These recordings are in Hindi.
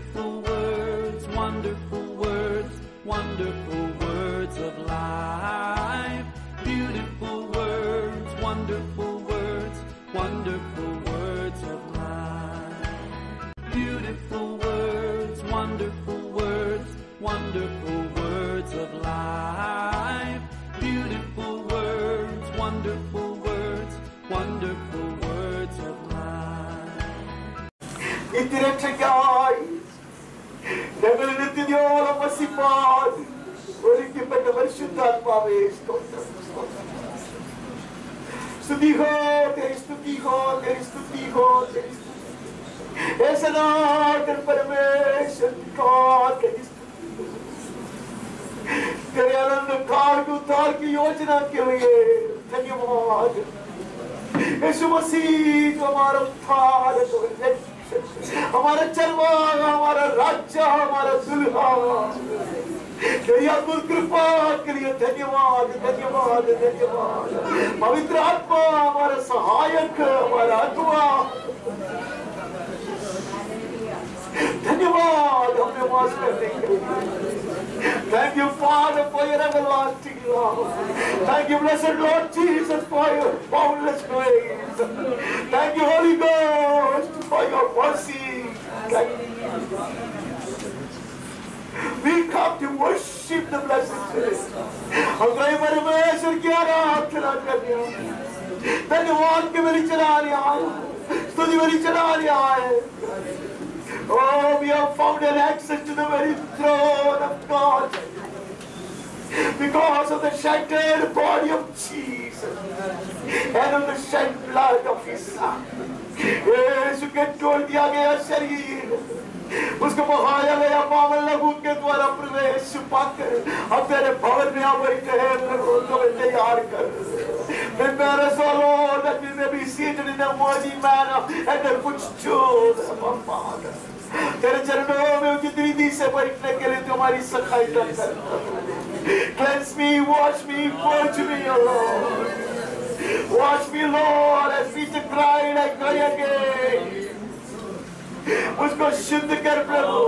Beautiful words, wonderful words, wonderful words of life. Beautiful words, wonderful words, wonderful words of life. Beautiful words, wonderful words, wonderful words of life. Beautiful words, wonderful words, wonderful words of life. ഇത്തിരക്ഷയ്ക്കായി ഞങ്ങൾ നിത്യതയോളം വസിപ്പാൻ ഒരുക്കപ്പെട്ട പരിശുദ്ധാത്മാവേ സ്തോത്രം. സ്തുതി ഹോ, तेरी स्तुति हो, तेरी स्तुति हो, तेरी स्तुति। हे सनातन परमेश्वर का तेरी स्तुति हो। तेरे अनंत काल के उद्धार की योजना के लिए धन्यवाद। यीशु मसीह जो हमारा उद्धार है, हमारा चरवाहा, हमारा राजा, हमारा दुल्हा, तेरी अद्भुत कृपा के लिए धन्यवाद, धन्यवाद, धन्यवाद। पवित्र आत्मा हमारा सहायक, हमारा अगुआ, धन्यवाद हमें वास करने के लिए। Thank you, Father, for your everlasting love. Thank you, blessed Lord Jesus, for your boundless grace. Thank you, Holy Ghost, for your mercy. We come to worship the blessed Spirit. हम कई परमेश्वर की आराधना करने आए, धन्यवाद के मेरी चढ़ाने आए, स्तुति मेरी चढ़ाने आए। Oh, we have found an access to the very throne of God because of the shattered body of Jesus and of the shed blood of His Son. यीशु के तोड़ दिया गया शरीर, उसको बहाया गया पावन लहू के द्वारा प्रवेश पाकर अब तेरे भवन में आ बैठे हैं। प्रभु तुम्हें तैयार कर। Prepare us, O Lord, that we may be seated in a worthy manner at the footstool of our Father. तेरे चरणों में उचित रीति से बैठने के लिए तुम्हारी सहायता कर। Cleanse me, wash me, purge me, O Lord. Wash me, Lord, as Peter cried, I cry again. मुझको शुद्ध कर प्रभु,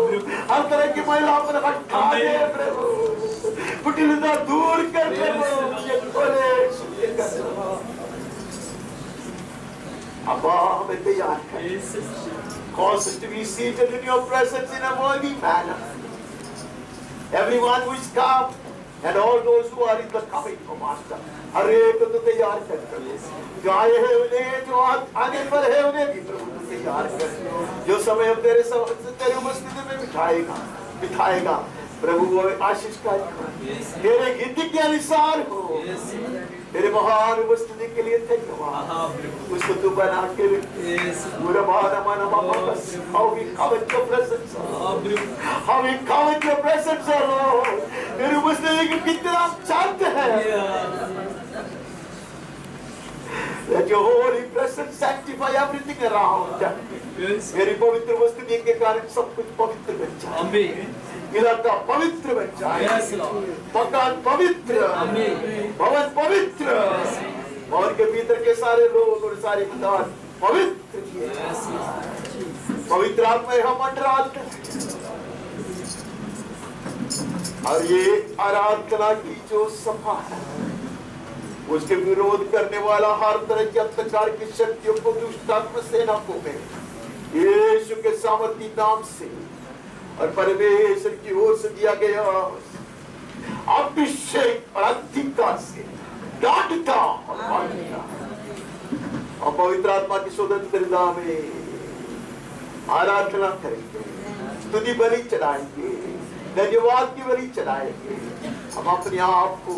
हर तरह की महिला पर हटा दे प्रभु, कुटिलता दूर कर प्रभु, मुझे खोले शुद्ध कर। अब हमें तैयार कर। Cause us to be seated in your presence in a worthy manner. Everyone who is come and all those who are in the coming, O Master, हर एक को तैयार कर प्रभु। जो आए हैं उन्हें, जो आने पर है उन्हें भी प्रभु तैयार कर। जो समय हम तेरे उपस्थिति में बिठाएगा प्रभु वो आशीष का तेरे हित के अनुसार हो। तेरे महान उपस्थिति के लिए धन्यवाद। उसको तू बना के पूरा how we covet your presence, how we covet your presence, Lord. तेरी उपस्थिति को कितना हम चाहते हैं। Let your holy presence sanctify everything around. मेरी पवित्र उपस्थिति के कारण सब कुछ पवित्र बन जाए। इलाका पवित्र बन जाए, मकान पवित्र, भवन पवित्र, और के भीतर के सारे लोग और सारे पदार्थ पवित्र किए जाए। पवित्र आत्मा हम मंडराते हैं और ये आराधना की जो सभा है उसके विरोध करने वाला हर तरह की अंधकार की शक्तियों को, दुष्ट आत्मा सेना को यीशु के सामर्थी नाम से और परमेश्वर की ओर से दिया गया अभिषेक और अधिकार से डांटता और पवित्र आत्मा की स्वतंत्रता में आराधना करेंगे, स्तुति बलि चढ़ाएंगे, धन्यवाद की बलि चढ़ाएंगे। हम अपने आप को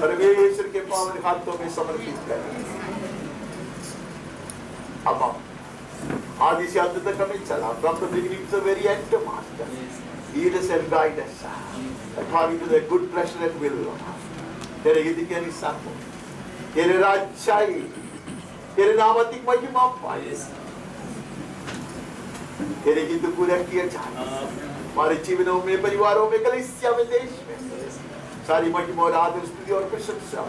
परमेश्वर के पावन हाथों में समर्पित करेंगे। अब आदि से अंत तक हमें चला, from the beginning to the very end, Master. Lead us and guide us according to the good pleasure and will. तेरे हित के अनुसार हो, तेरे राज्य, तेरे नाम अधिक महिमा पाए, तेरे हित पूरा किया जाए हमारे जीवनों में, परिवारों में, कलीसिया में, देश में। सारी महिमा और आदर, स्तुति और प्रशंसा,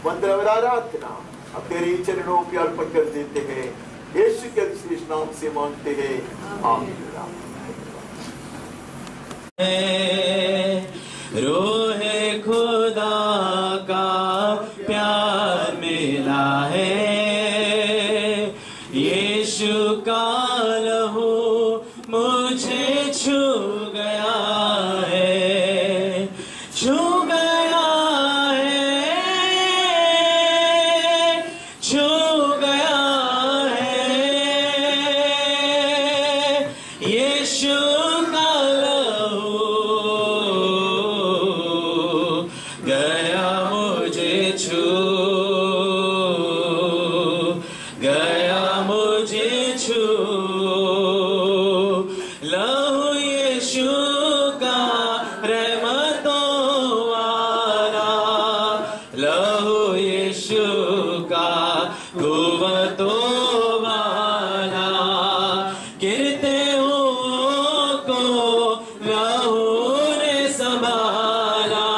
वंदना और आराधना अब तेरे चरणों पे अर्पण कर देते हैं। यीशु के विशेष नाम से मांगते हैं, आमीन। रोहे खुदा का प्यार मिला है, यीशु का लहू मुझे छू गया है, छू गया है, छू गया है, यीशु का लहू गया मुझे छू गया मुझे छू, लहू यीशु का रहमतों वाला, लहू यीशु का कुव्वतों वाला, गिरते हुओं को लहू ने संभाला,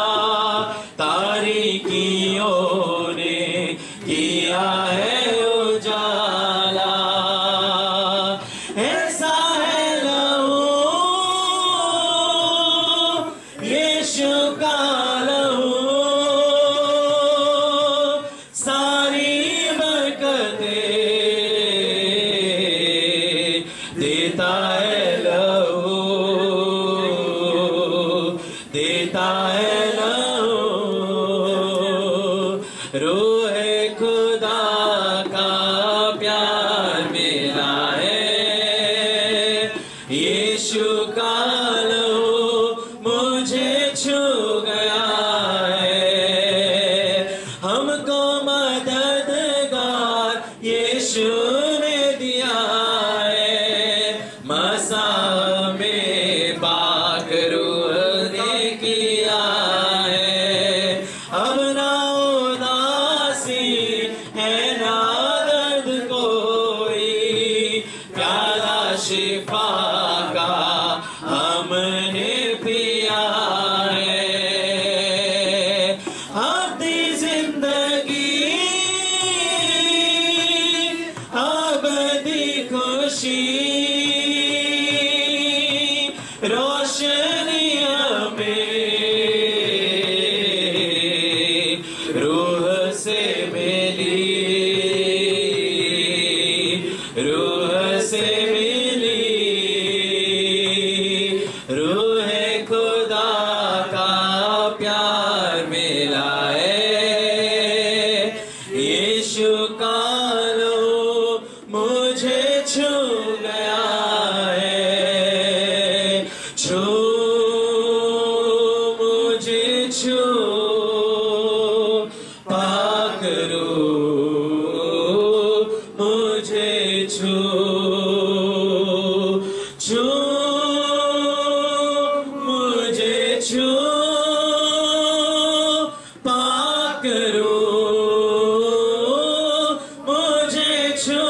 तारीकियों ने किया है उजाला, ऐसा है लहू यीशु का लहू, सारी बरकतें देता है लहू, देता है लहू, रोहे खुदा का प्यार मिला है, यीशु का लहू मुझे छू गया है, हमको मददगार यीशु ने दिया है, मसा में पाक रूह ने किया है, अब ना उदासी है ना दर्द कोई, प्याला शिफा का हमने पिया है, अपनी जिंदगी अबदी खुशी, रोशनी हमें रूह से मिली, रूह से मिली, रूहे खुदा का प्यार मिला है, यीशु का लहू मुझे छू गया है, छू मुझे छू, पाक रूह मुझे छू, छू मुझे छू, पाक रूह मुझे छू,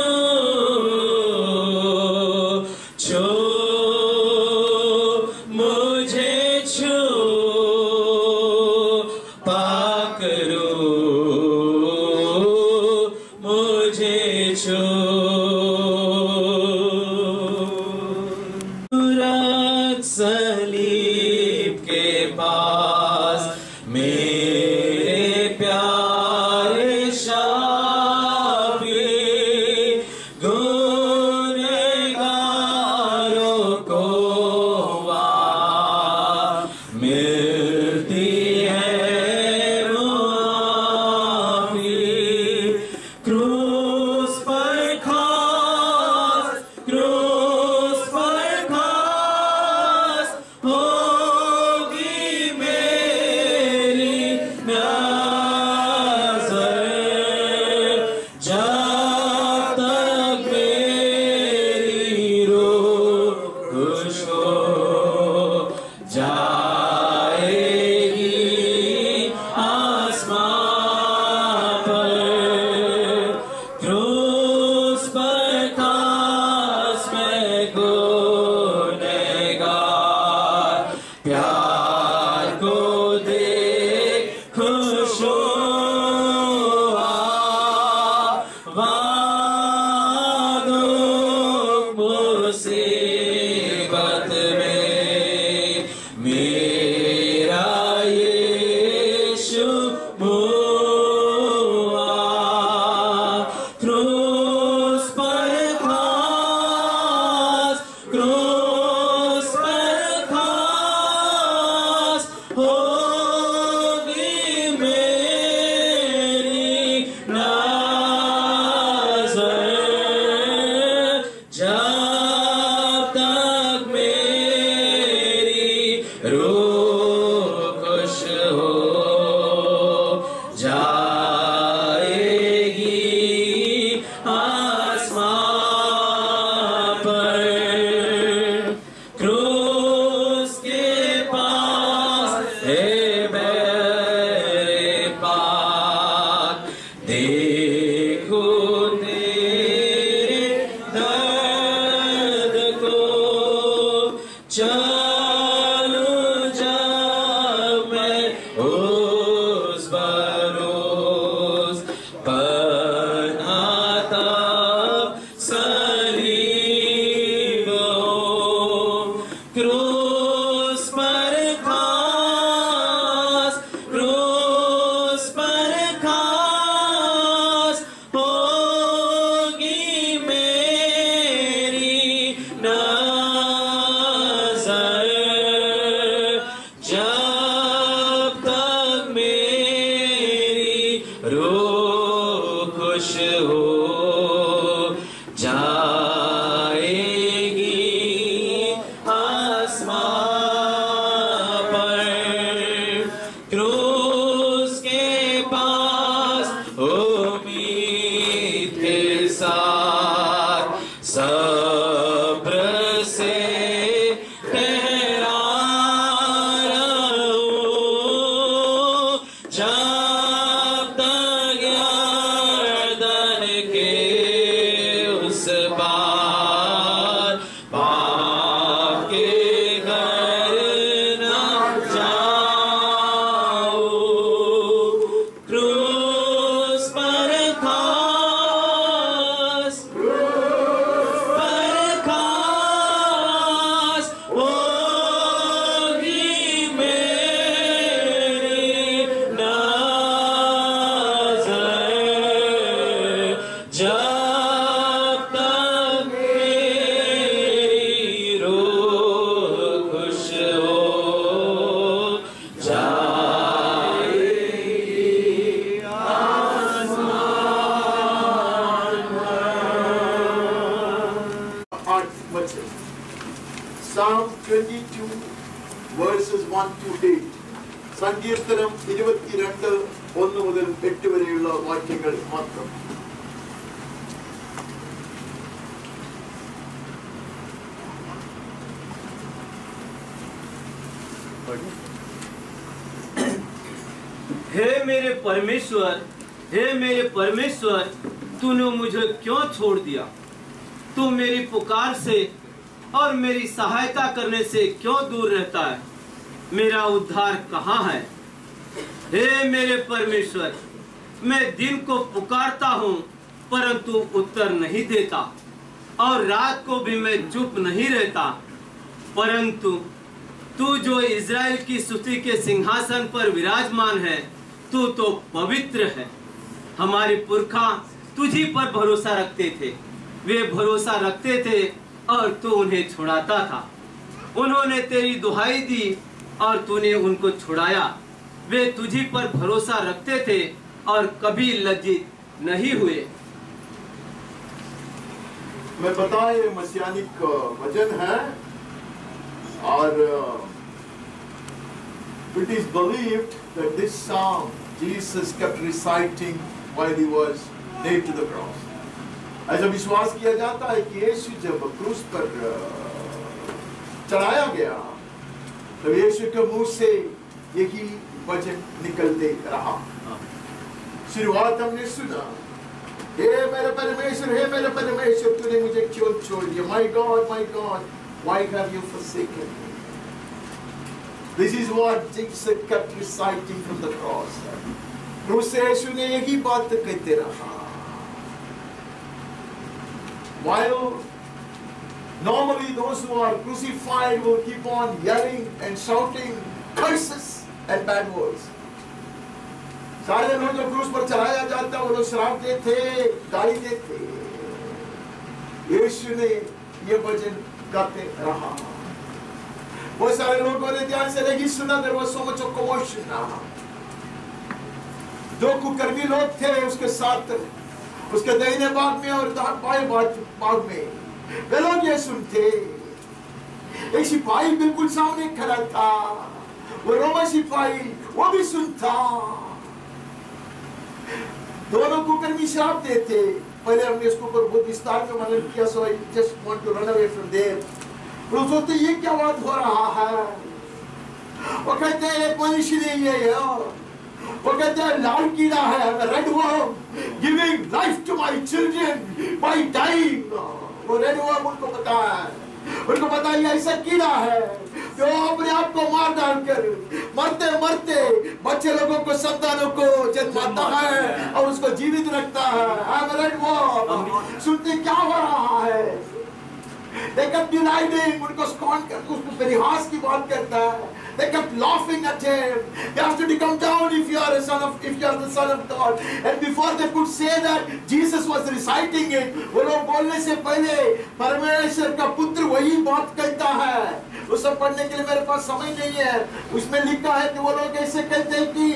छू मुझे छू, पाक रूह मुझे छू, सूरज सलीब के पास मेरे प्यारे शाफी, गुनहगारों को वहाँ मिलती है मुआफ़ी, क्रूस पर खास, क्रूस पर खास होगी मेरी नज़र, जब तक मेरी रूह खुश हो जाएगी आसमां पर, क्रूस पर खास मैं गुनहगार प्यार को देख खुश हुआ, वादों मुसीबत में चलूं जब मैं उस भरोस बनाता सलीब हो, क्रूस पर खास होगी मेरी नजर, जब तक मेरी रूह खुश हो जाएगी आसमां पर। क्रूस के पास उम्मीद के साथ सब्र से ठहरा रहूं, जब तक यरदन के उस पार बाप के घर न जाऊं। क्रूस पर खास होगी मेरी नजर, जब तक मेरी रूह खुश हो जाएगी आसमान पर। Psalm 22 verses 1 to 8. സങ്കീർത്തനം 22 1 മുതൽ 8 വരെയുള്ള വാക്യങ്ങൾ മാത്രം. हे मेरे परमेश्वर, तूने मुझे क्यों छोड़ दिया? तू मेरी पुकार से और मेरी सहायता करने से क्यों दूर रहता है? मेरा उद्धार कहाँ है? हे मेरे परमेश्वर, मैं दिन को पुकारता हूँ परंतु उत्तर नहीं देता, और रात को भी मैं चुप नहीं रहता, परंतु तू जो इज़राइल की स्तुति के सिंहासन पर विराजमान है, तू तो पवित्र है। हमारे पुरखा तुझी पर भरोसा रखते थे, वे भरोसा रखते थे और तू उन्हें छुड़ाता था। उन्होंने तेरी दुहाई दी और तूने उनको छुड़ाया। वे तुझी पर भरोसा रखते थे और कभी लज्जित नहीं हुए। मैं बताए मसीहानिक वचन है और it is believed that this psalm Jesus kept reciting while he was nailed to the cross. ऐसा विश्वास किया जाता है कि यीशु जब क्रूस पर चढ़ाया गया तो यीशु के मुंह से यही वचन निकलते रहा। शुरुआत हमने सुना, हे मेरे परमेश्वर तूने मुझे क्यों छोड़ दिया? My God, why have you forsaken me? This is what Jesus kept reciting from the cross. क्रूस से यीशु ने यही बात कहते रहा। While normally those who are crucified will keep on yelling and shouting curses and bad words. सारे लोग जो क्रूस पर चढ़ाया जाता वो लोग शराबते थे, गाली देते। यीशु ने ये वचन गाते रहा। वो सारे लोगों ने ध्यान से नहीं सुना। There was so much of commotion. जो कुकर्मी लोग थे उसके साथ, उसके दाहिने भाग में और बाएं भाग में वे लोग ये सुनते। एक सिपाही बिल्कुल सामने खड़ा था, वो रोमा सिपाही, वो भी सुनता। दोनों कुकर्मी शराब देते। पहले हमने इसको ऊपर बहुत विस्तार में वर्णन किया, so I just want to run away from there. वो सोचते ये क्या बात हो रहा है? वो कहते हैं मनुष्य ने ये वो कहते हैं लाल कीड़ा है, red worm giving life to my children by dying. वो रेड वर्म उनको पता है उनको पता है ऐसा कीड़ा है जो अपने आप को मार डालकर मरते मरते बच्चे लोगों को, संतानों को जन्माता है और उसको जीवित रखता है। सुनते क्या हो रहा है? They kept deriding, उनको स्कॉन करके उसको परिहास की बात करता है। They kept laughing at him. They asked him to come down if you are the son of God. And before they could say that, Jesus was reciting it. वो लोग बोलने से पहले परमेश्वर का पुत्र वही बात कहता है। वो सब पढ़ने के लिए मेरे पास समय नहीं है। उसमें लिखा है कि वो लोग ऐसे कहते हैं कि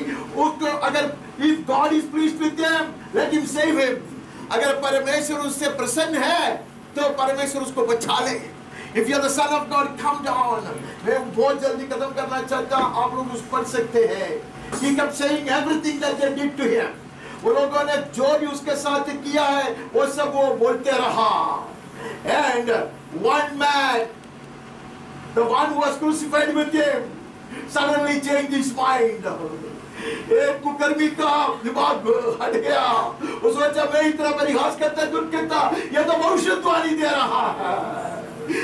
उसको अगर if God is pleased with them, let him save him. अगर परमेश्वर उससे प्रसन्न है तो परमेश्वर उसको बचा ले। If you are the son of God, come down. मैं बहुत जल्दी खत्म करना चाहता हूँ, आप लोग उस पढ़ सकते हैं। He kept saying everything that they did to him. वो लोगों ने जो भी उसके साथ किया है वो सब वो बोलते रहा। And one man, the one who was crucified with him, suddenly changed his mind. एक कुकर्मी का दिमाग हट गया। उस सोचा मैं इतना परिहास करता दुख करता, ये तो भविष्यवाणी दे रहा है,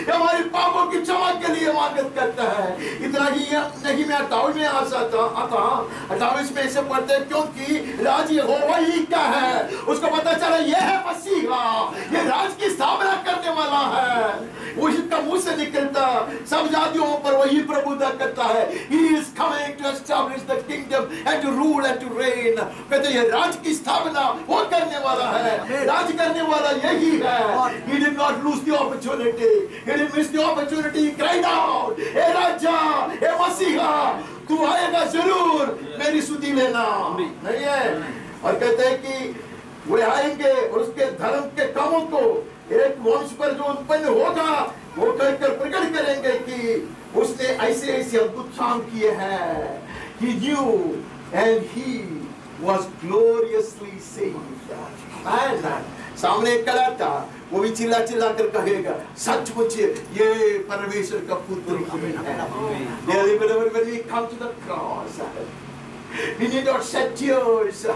हमारे पापों की क्षमा के लिए मांगत करता है। इतना ही नहीं, मैं 28 में आता 28 में ऐसे पढ़ते हैं क्योंकि राज यहोवा ही का है। उसको पता चला ये है मसीहा, ये राज की स्थापना करने वाला है। वो इसका मुंह से निकलता सब जातियों पर वही प्रभुता करता है। He is coming to establish the kingdom and to rule and to reign. कहते ये राज की स्थापना वो करने वाला है, राज करने वाला यही है। He did not lose the opportunity. He didn't miss the opportunity. He cried out, "ए राजा, ए मसीहा, तू आएगा जरूर, मेरी सुधि लेना।" नहीं है? और कहते हैं कि वे आएंगे और उसके धर्म के कामों को एक वंश पर जो उत्पन्न होगा वो कहकर प्रकट करेंगे कि उसने ऐसे ऐसे अद्भुत काम किए हैं। He knew and he was gloriously saved. सामने एक कला था, वो भी चिल्ला चिल्ला कर कहेगा सचमुच ये परमेश्वर का पुत्र है। When we come to the cross, we need not shed tears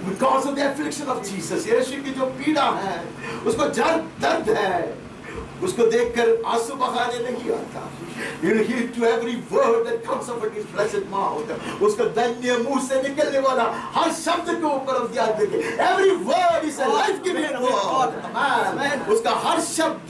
because of the affliction of Jesus. यीशु की जो पीड़ा है, उसको दर्द है, उसको देखकर आंसू बहाने नहीं आता। You'll hear to every word that comes out of his blessed mouth. उसका धन्य मुंह से निकलने वाला हर शब्द के ऊपर हम ध्यान देंगे। Every word is a life-giving word. उसका हर शब्द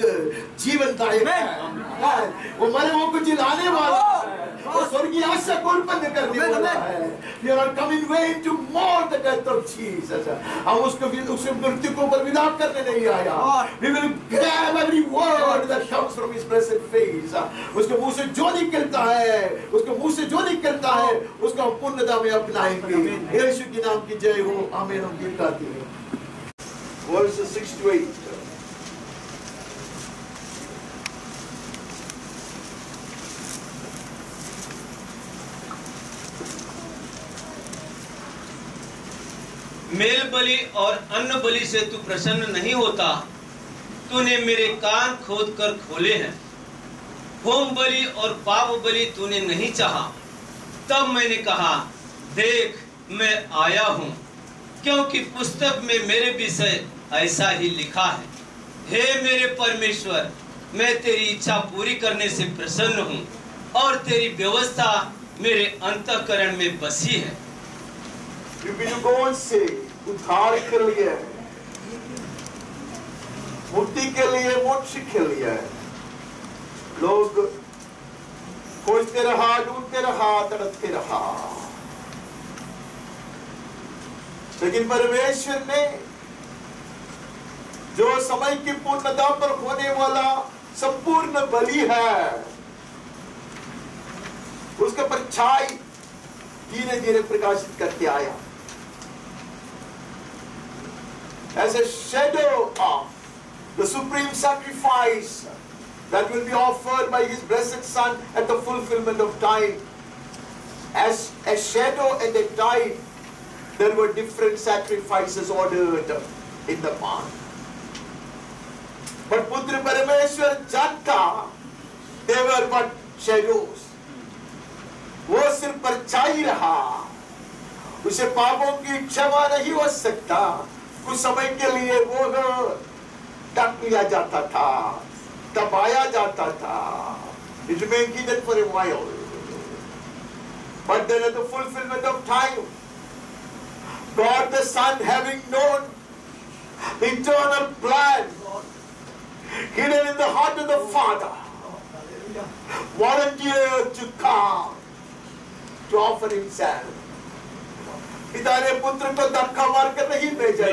जीवनदायक है। वो मरे हुओं को जिलाने वाला है, वो स्वर्गीय आशा को उत्पन्न करने वाला है। We are not coming vain to mourn the death of Jesus. हम उसके मृत्यु को ऊपर विलाप करने नहीं आया। We will grab every word that comes from his blessed face. उसके मुंह से जो निकलता है, उसके मुंह से जो निकलता है, उसको हम पूर्णता में अपनाएंगे। यीशु के नाम की जय हो। आमीन। हम गीत गाते हैं। Verses 6 to 8. मेल बलि और अन्न बलि से तू प्रसन्न नहीं होता, तूने मेरे कान खोद कर खोले हैं। होम बलि और पाप बलि तूने नहीं चाहा। तब मैंने कहा, देख मैं आया हूँ, क्योंकि पुस्तक में मेरे विषय ऐसा ही लिखा है। हे मेरे परमेश्वर, मैं तेरी इच्छा पूरी करने से प्रसन्न हूँ और तेरी व्यवस्था मेरे अंतःकरण में बसी है। कौन से उद्धार के लिए, मुक्ति के लिए, मोक्ष के लिए लोग खोजते रहा, ढूंढते रहा, तड़पते रहा, लेकिन परमेश्वर ने जो समय की पूर्णता पर होने वाला संपूर्ण बलि है, उसका परछाई धीरे धीरे प्रकाशित करते आया। As a shadow of the supreme sacrifice that will be offered by his blessed Son at the fulfillment of time. As a shadow and a time, there were different sacrifices ordered in the past. But Putra Parameshwar Janta, they were but shadows. वो सिर्फ परछाई रहा, उसे पापों की क्षमा नहीं हो सकता। कुछ समय के लिए वो ढक लिया जाता था, दबाया जाता था. It remained hidden for a while. But then at the fulfillment of time, God the Son, having known the eternal plan hidden in the heart of the Father, volunteered to come to offer himself. पिता ने पुत्र को धक्का मार कर नहीं भेजा.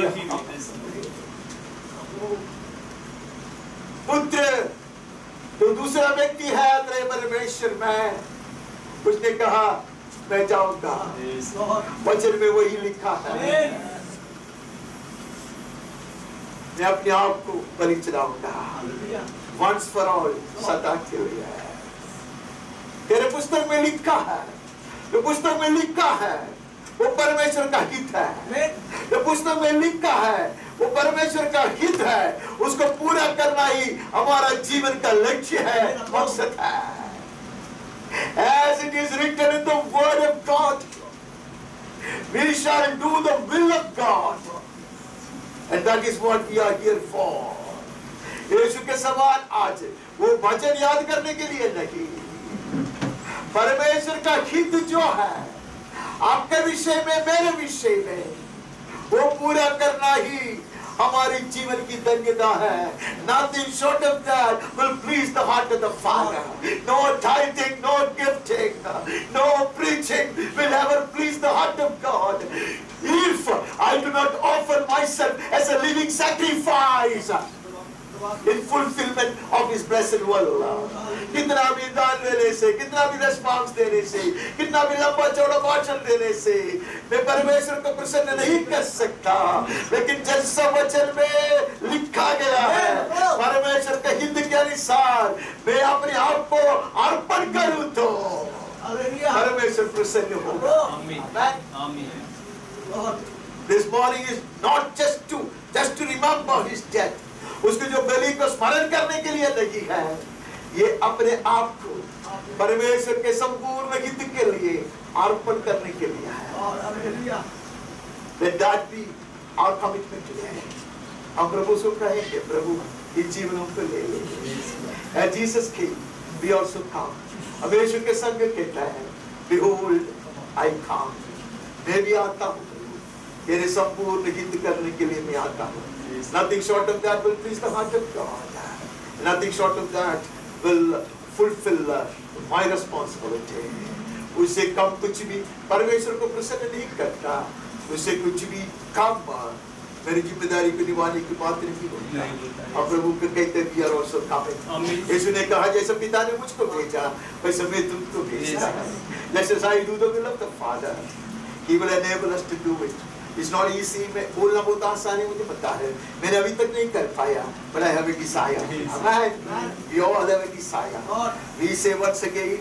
पुत्र तो दूसरा व्यक्ति है तेरे परमेश्वर में, उसने कहा मैं जाऊंगा. वचन में वही लिखा है, मैं अपने आप को बलि चढ़ाऊंगा once for all, सदा के लिए. तेरे पुस्तक में लिखा है, जो पुस्तक में लिखा है वो परमेश्वर का हित है. जो पुस्तक में लिखा है वो परमेश्वर का हित है. उसको पूरा करना ही हमारा जीवन का लक्ष्य है, मकसद है. As it is written in the word of God, we shall do the will of God, and that is what we are here for. यीशु के समान आज वो वचन याद करने के लिए नहीं, परमेश्वर का हित जो है आपके विषय में, मेरे विषय में, वो पूरा करना ही हमारे जीवन की धन्यता है. Nothing short of that will please the heart of the Father. No tithing, no gifting, no preaching will ever please the heart of God if I do not offer myself as a living sacrifice in fulfillment of His blessed will. कितना भी दान देने से, कितना भी रिस्पांस देने से, कितना भी लंबा चौड़ा भाषण देने से मैं परमेश्वर को प्रसन्न नहीं कर सकता. लेकिन जैसा वचन में लिखा गया है, परमेश्वर के हित के अनुसार मैं अपने आप को अर्पण करूं तो परमेश्वर प्रसन्न होगा. This morning is not just to remember His death. उसके जो बलि को स्मरण करने के लिए नहीं है, ये अपने आप को परमेश्वर के संपूर्ण हित के लिए अर्पण करने के लिए है. Let that be our commitment today. हम प्रभु से कहेंगे, प्रभु इस जीवन हमको ले ले. As Jesus came, we also come. अब यीशु के संग कहता है, Behold, I come. मैं भी आता हूँ, तेरे संपूर्ण हित करने के लिए मैं आता हूँ. Nothing short of that will please the heart of God. Nothing short of that will fulfill my responsibility. उससे कम कुछ भी परमेश्वर को प्रसन्न नहीं करता. उससे कुछ भी कम मेरी जिम्मेदारी को निभाने की बात नहीं होती. अब प्रभु के कहते हैं, we are also coming. यीशु ने कहा जैसे पिता ने मुझको भेजा वैसे मैं तुमको भेजता हूँ. Just as I do the will of the Father, He will enable us to do it. It's not easy. मैं बोलना बहुत आसान है, मुझे पता है. मैंने अभी तक नहीं कर पाया. But I have a desire. Amen. We all have a desire. We say once again,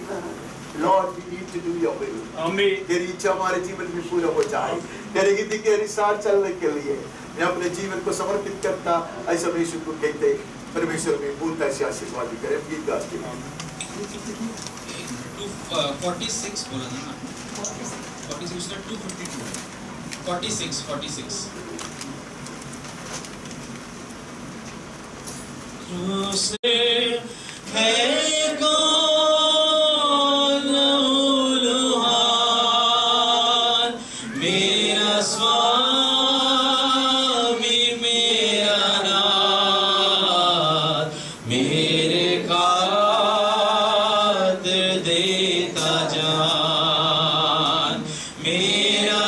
Lord, we need to do your will. Amen. तेरी इच्छा हमारे जीवन में पूरा हो जाए. तेरे हित के अनुसार चलने के लिए मैं अपने जीवन को समर्पित करता. ऐसा यीशु को कहते परमेश्वर में पूर्णता से आशीर्वाद करें. गीत गाते हैं. 46 बोला था ना. 46 का 252. 46. तुझसे है कौन उल्हान, मेरा स्वामी मेरा नाथ, मेरे खातिर देता जान. मेरा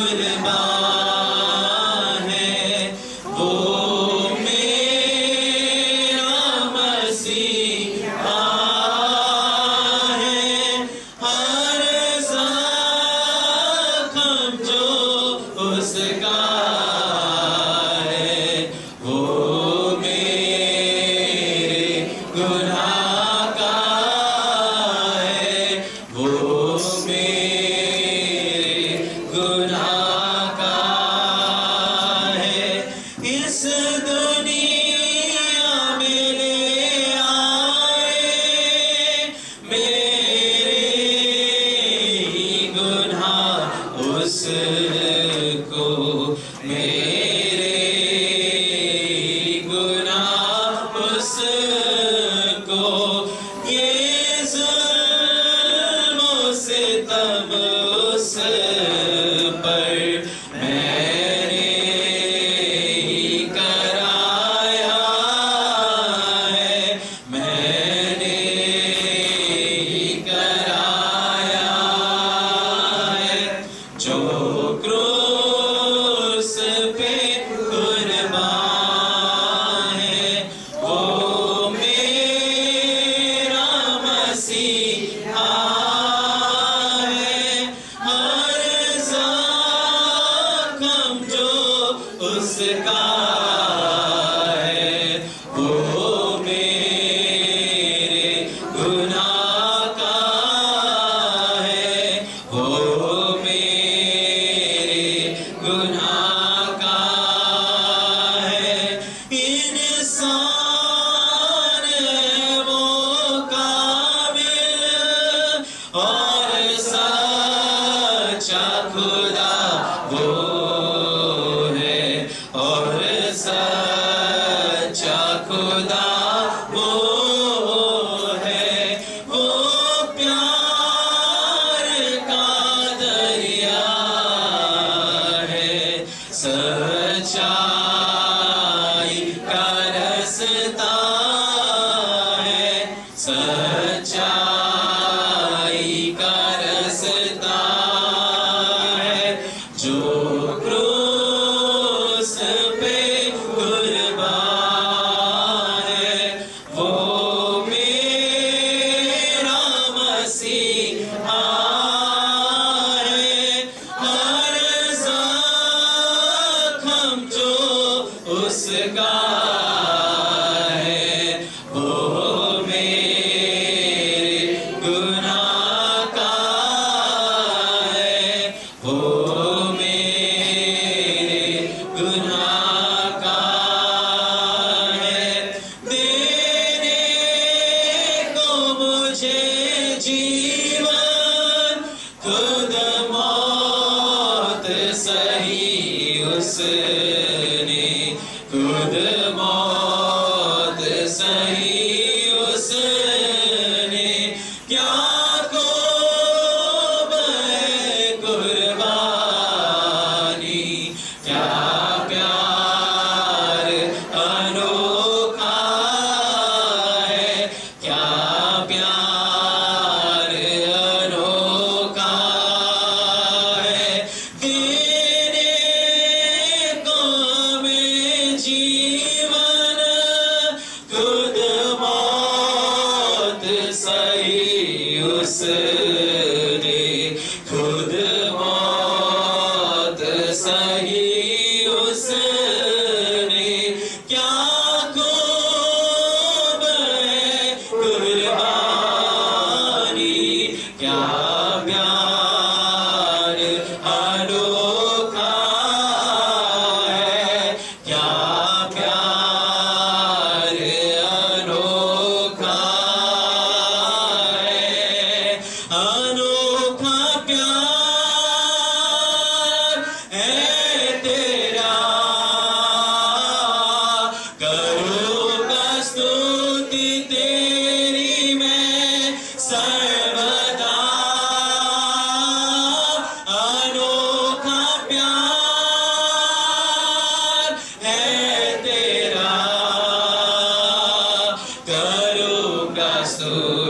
कुर्बानी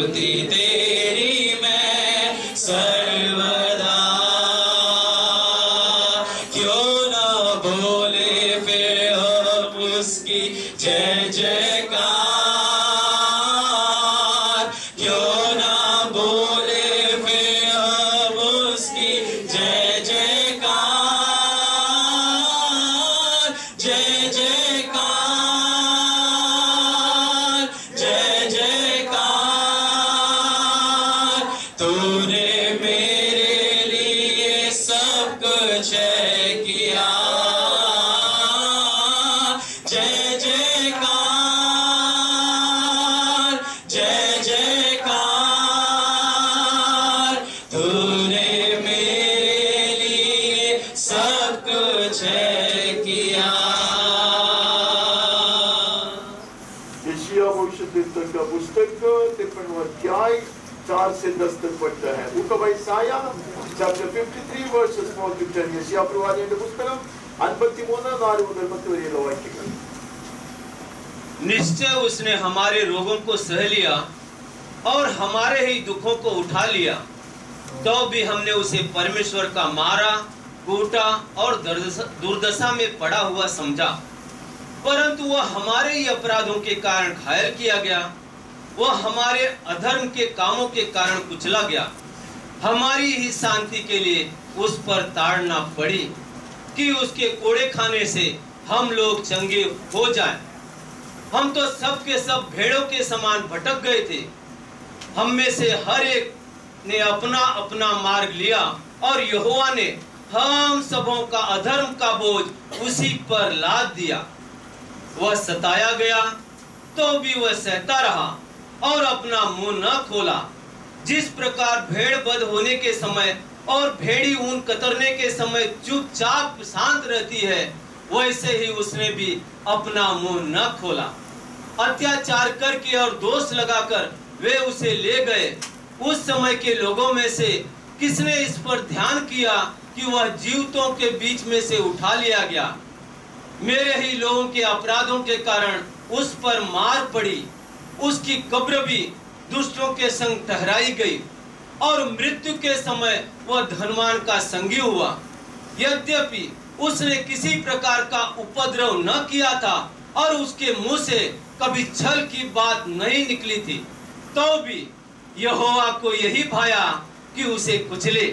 स्तुति तेरी मैं सर्वदा। क्यों ना बोले फिर हम उसकी जय जयकार, क्यों ना बोले फिर हम उसकी जय जयकार, जय जयकार, जय जयकार। तूने मेरे लिए सब कुछ किया, जय जयकार, जय जयकार। तूने मेरे लिए सब कुछ किया। यशायाह भविष्यद्वक्ता का पुस्तक 53वां अध्याय 4 से 10 तक पढ़ता है. Book of Isaiah, chapter 53, verses 4 to 10. യെശയ്യാ പ്രവാചകന്റെ പുസ്തകം 53 4 മുതൽ 10 വരെയുള്ള വാക്യങ്ങൾ. निश्चय उसने हमारे रोगों को सह लिया और हमारे ही दुखों को उठा लिया, तो भी हमने उसे परमेश्वर का मारा, कूटा और दुर्दशा में पड़ा हुआ समझा। परंतु वह हमारे ही अपराधों के कारण घायल किया गया, वह हमारे अधर्म के कामों के कारण कुचला गया। हमारी ही शांति के लिए उस पर ताड़ना पड़ी कि उसके कोड़े खाने से हम लोग चंगे हो जाएं। हम तो सब के सब भेड़ों के समान भटक गए थे, हम में से हर एक ने अपना अपना मार्ग लिया और यहोवा ने हम सबों का अधर्म का बोझ उसी पर लाद दिया। वह सताया गया तो भी वह सहता रहा और अपना मुंह न खोला। जिस प्रकार भेड़ बध होने के समय और भेड़ी ऊन कतरने के समय चुपचाप शांत रहती है, वैसे ही उसने भी अपना मुंह न खोला। अत्याचार करके और दोष लगाकर वे उसे ले गए। उस समय के लोगों में से किसने इस पर ध्यान किया कि वह जीवितों के बीच में से उठा लिया गया? मेरे ही लोगों के अपराधों के कारण उस पर मार पड़ी, उसकी कब्र भी दुष्टों के संग ठहराई गई और मृत्यु के समय वह धनवान का संगी हुआ। यद्यपि उसने किसी प्रकार का उपद्रव न किया था और उसके मुंह से कभी छल की बात नहीं निकली थी, तो भी यहोवा को यही भाया कि उसे कुचले।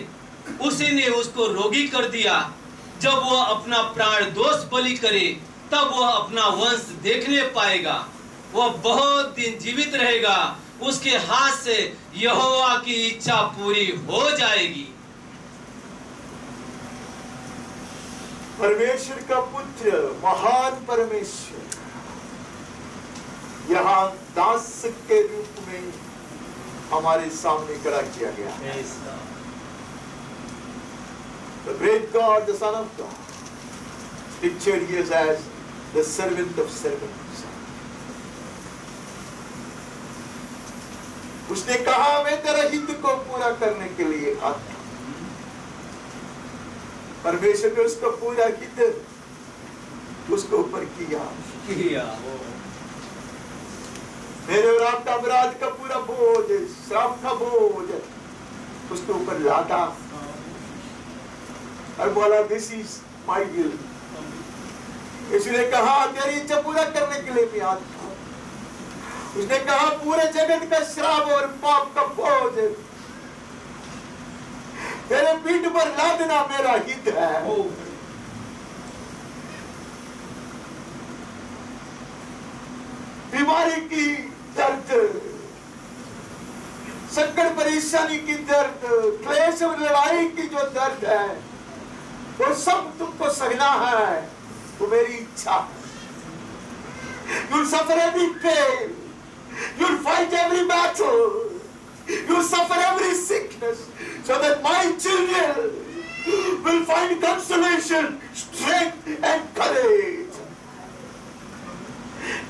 उसी ने उसको रोगी कर दिया। जब वह अपना प्राण दोष बलि करे तब वह अपना वंश देखने पाएगा, वह बहुत दिन जीवित रहेगा, उसके हाथ से यहोवा की इच्छा पूरी हो जाएगी। परमेश्वर का पुत्र, महान परमेश्वर यहाँ दास के रूप में हमारे सामने खड़ा किया गया है। The great God, the Son of God, pictured here as the servant of servants. उसने कहा मैं तेरा हित को पूरा करने के लिए आता। परमेश्वर ने उसका पूरा हित उसको ऊपर किया। मेरे और आपका अपराध का पूरा बोझ, श्राप का बोझ उसके ऊपर लादा और बोला दिस इज माय विल। इसने कहा तेरी इच्छा पूरा करने के लिए मैं आता हूं। उसने कहा पूरे जगत का श्राप और पाप का बोझ तेरे पीठ पर लादना मेरा हित है। बीमारी की दर्द, संकट परेशानी की दर्द, क्लेश और लड़ाई की जो दर्द है वो सब तुमको सहना है, वो मेरी इच्छा है। You'll suffer every pain, you'll fight every battle, you'll suffer every sickness, so that my children will find consolation, strength and courage.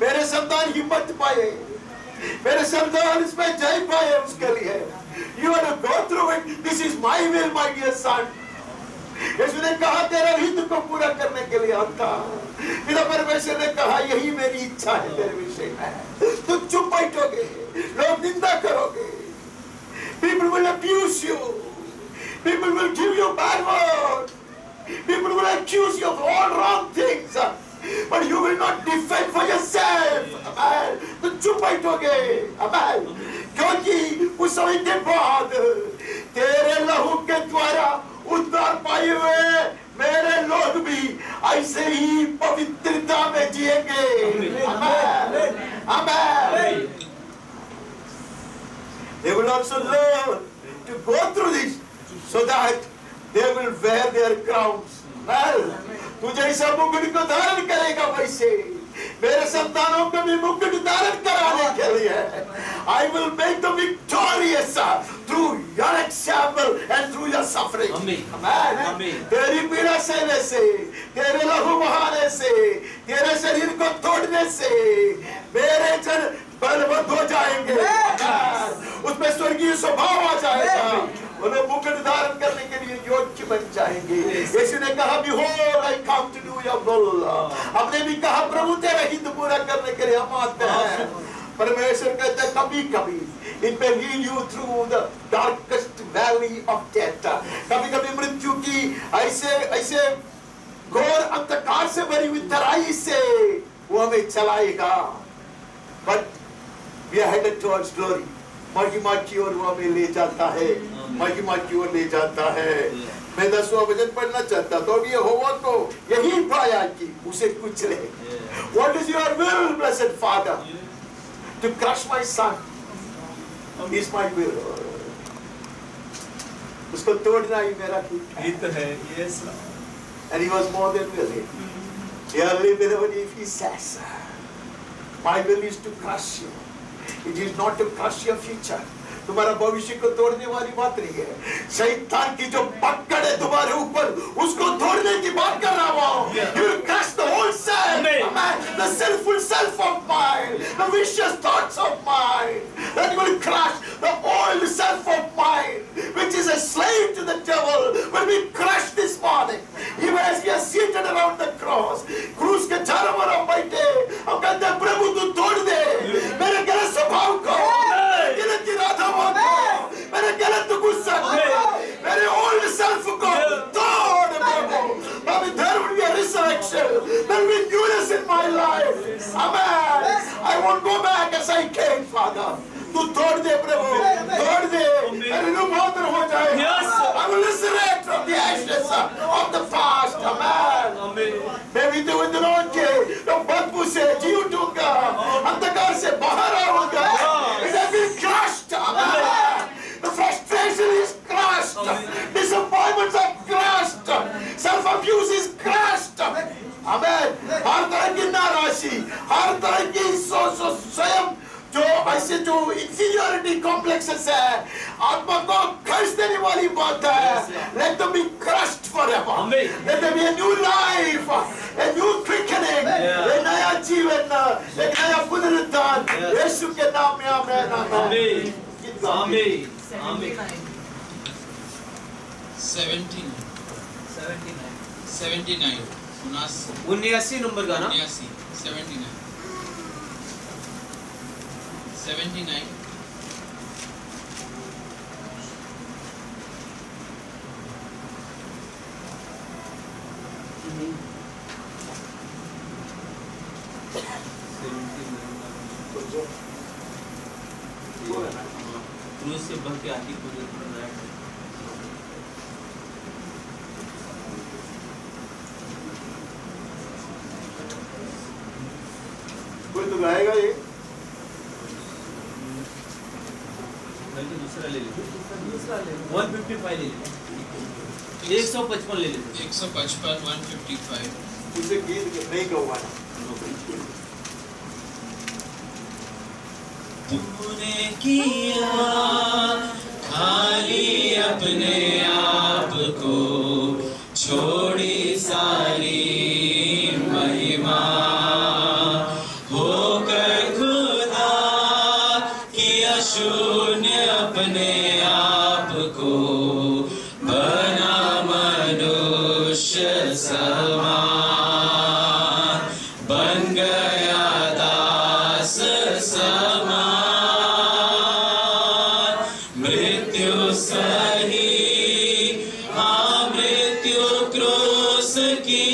मेरे संतान हिम्मत पाए, मेरे संतान इसमें जय पाए, उसके लिए You want to go through it. This is my will, my dear son. यीशु ने कहा तेरे हित को पूरा करने के लिए आता। पिता परमेश्वर ने कहा यही मेरी इच्छा है तेरे विषय में। तुम चुप बैठोगे, लोग निंदा करोगे, people will abuse you, people will give you bad words, people will accuse you of all wrong things, but you will not defend for yourself. Amen. तुम चुप बैठोगे। Amen. क्योंकि उस समय के बाद तेरे लहू के द्वारा उद्धार पाए हुए मेरे लोग भी ऐसे ही पवित्रता में जिएंगे। Amen. Amen. They will also learn to go through this so that they will wear their crowns. Well, तू जैसा मुकुट को धारण करेगा वैसे मेरे संतानों को भी मुकुट धारण कराने के लिए I will make them victorious through your example and through your suffering. Amen. तेरी पीड़ा सहने से, तेरे लहू बहाने से, तेरे शरीर को तोड़ने से मेरे जन बलवंत हो जाएंगे। उसमें स्वर्गीय स्वभाव आ जाएगा। वो लोग मुकुट धारण करने के लिए योग्य बन जाएंगे। यीशु ने कहा Behold, I come to do your will. हमने भी कहा प्रभु तेरा हित पूरा करने के लिए हम आते हैं। परमेश्वर कहते हैं कभी कभी it may lead you through the darkest valley of death. कभी कभी मृत्यु की ऐसे घोर अंधकार से भरी हुई तराई से वो हमें चलाएगा। But we are headed towards glory. महिमा की ओर वो हमें ले जाता है, महिमा की ओर ले जाता है। मैं 10वां वचन पढ़ना चाहता तो भी यहोवा को यही पाया कि उसे कुचले। What is your will, blessed Father? To crush my son is my will. उसको तोड़ना ही मेरा हित है। Yes, and he was more than willing. If he says, my will is to crush you. It is not to crush your future. तुम्हारा भविष्य को तोड़ने वाली बात नहीं है। शैतान की जो पकड़ है तुम्हारे ऊपर उसको तोड़ने की बात कर रहा हूँ। You will crush the whole self, the sinful self of mine, the vicious thoughts of mine. That you will crush the old self of mine, which is a slave to the devil, will be crushed this morning. Even as we are seated around the cross, क्रूस के चारों ओर हम बैठे, हम कहते हैं प्रभु तू तोड़ दे मेरे गलत स्वभाव को, गलत इरादा मेरे गलत गुस्सा को, मेरे old self को तोड़ प्रभु। There will be a resurrection. There will be newness in my life. Amen. I won't go back as I came, Father. तू तोड़ दे प्रभु, तोड़ दे, मेरे रूपांतर हो जाए। I will resurrect from the ashes of the past. Amen. मैं भी तो इंद्रों के बदबू से जी उठूंगा, अंधकार से बाहर आऊंगा। It has been crushed. Amen. The frustration is crushed. Disappointments are crushed. Self-abuse is crushed. Amen. हर तरह की नाराज़गी, हर तरह की स्वयं जो ऐसे जो inferiority complexes है, आत्मा को खर्च देने वाली बात है। Let them be crushed forever. Let there be a new life, a new quickening, एक नया जीवन, एक नया पुनरुत्थान। यीशु के नाम में आमेन। आमेन। 79 79 नंबर गाना 79 क्रूस से बह के आती कोई तो गाएगा ये। दूसरा ले लीजिए, 155 ले लीजिए, 155 ले लीजिए, 155 155 उसे गीत नहीं गवा। तूने किया खाली अपने आप को, छोड़ी सारी महिमा, होकर खुदा किया शून्य अपने आप को, बना मनुष्य सही, हाँ मृत्यु क्रूस की,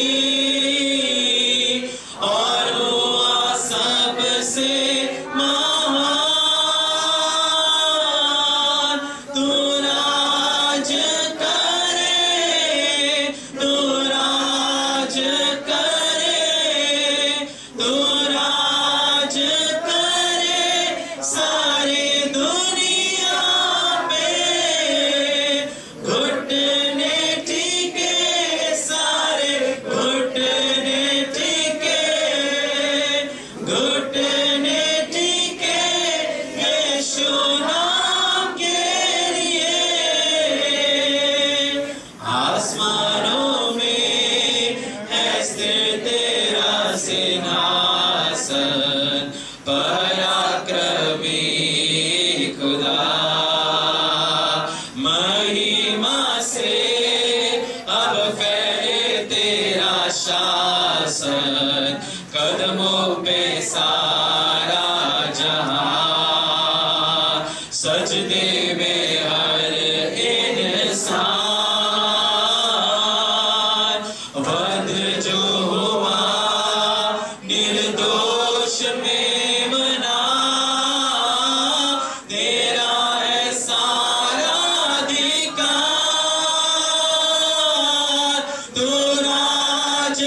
और हुआ सबसे कदमों पे सारा जहां, सजदे में हर इंसान, वध जो हुआ निर्दोष मेमना, तेरा है सारा अधिकार, तू राज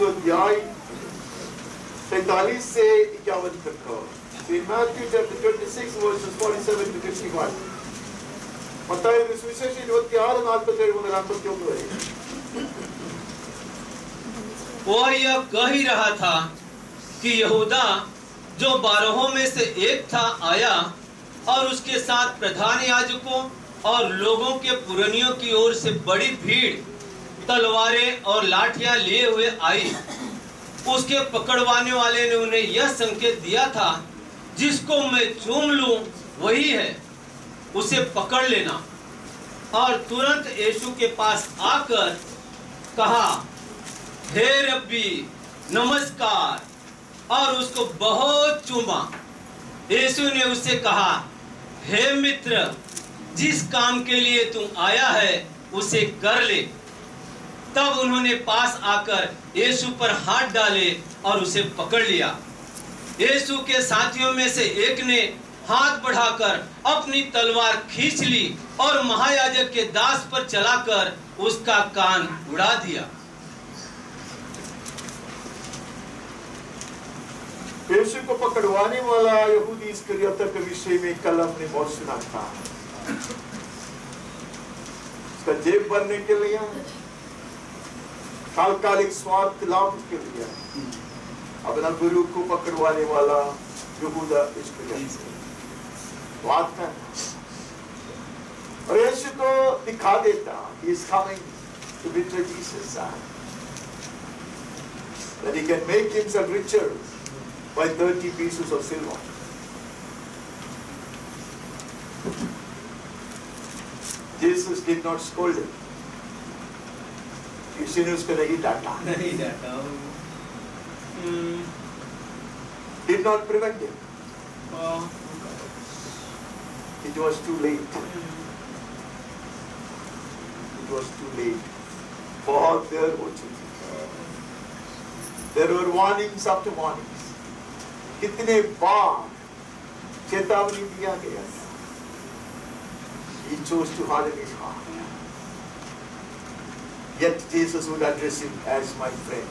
अध्याय 45 से 51 तक का। In Matthew chapter 26 verses 47 to 51. मत्ताई सुविशेष 26:47 मुതൽ 51 वह यह कह ही रहा था कि यहूदा जो 12 में से एक था आया और उसके साथ प्रधान याजकों और लोगों के पुरनियों की ओर से बड़ी भीड़ तलवारें और लाठियां लिए हुए आई। उसके पकड़वाने वाले ने उन्हें यह संकेत दिया था, जिसको मैं चूम लूं वही है, उसे पकड़ लेना। और तुरंत यीशु के पास आकर कहा, हे रब्बी नमस्कार। और उसको बहुत चूमा। यीशु ने उससे कहा, हे मित्र, जिस काम के लिए तुम आया है उसे कर ले। तब उन्होंने पास आकर यीशु पर हाथ डाले और उसे पकड़ लिया। यीशु के साथियों में से एक ने हाथ बढ़ाकर अपनी तलवार खींच ली और महायाजक के दास पर चलाकर उसका कान उड़ा दिया। यीशु को पकड़वाने वाला यहूदी इस्करियोता के विषय में कल हमने बहुत सुना था। उसका जेब भरने के लिए, तात्कालिक स्वार्थ लाभ के लिए अपना गुरु को पकड़वाने वाला यहूदा इस्करियोता बात है। और यीशु को दिखा देता, he is coming to betray Jesus, that he can make himself richer by 30 pieces of silver. Jesus did not scold him. किसी ने उसको नहीं डांटा, did not prevent him. It was too late. It was too late. बहुत देर हो चुकी। There were warnings after warnings. कितने बार चेतावनी दिया गया। He chose to harden his heart. Yet Jesus would address him as my friend.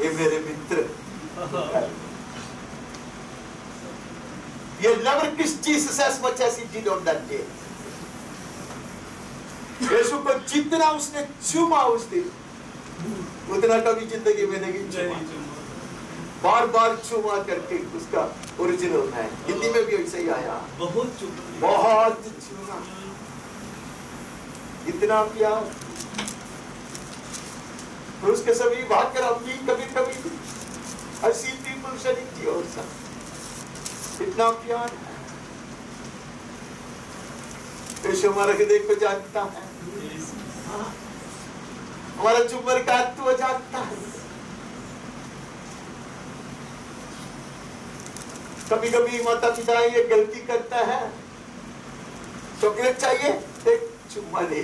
ये मेरे मित्र। He had never kissed Jesus as much as he did on that day. यीशु को जितना उसने चूमा उस दिन, उतना कभी जिंदगी में नहीं चूमा। बार बार चूमा करके उसका ओरिजिनल है। हिंदी में भी ऐसे ही आया, बहुत चूमा, इतना प्यार। तो उसके सभी भाग कर अपनी कभी I see people shedding tears. इतना प्यार है। यीशु हमारे हृदय को जानता है, हमारा चुम्बर का तत्व जानता है। कभी कभी माता पिता ये गलती करता है, चॉकलेट चाहिए, एक चुम्मा ले।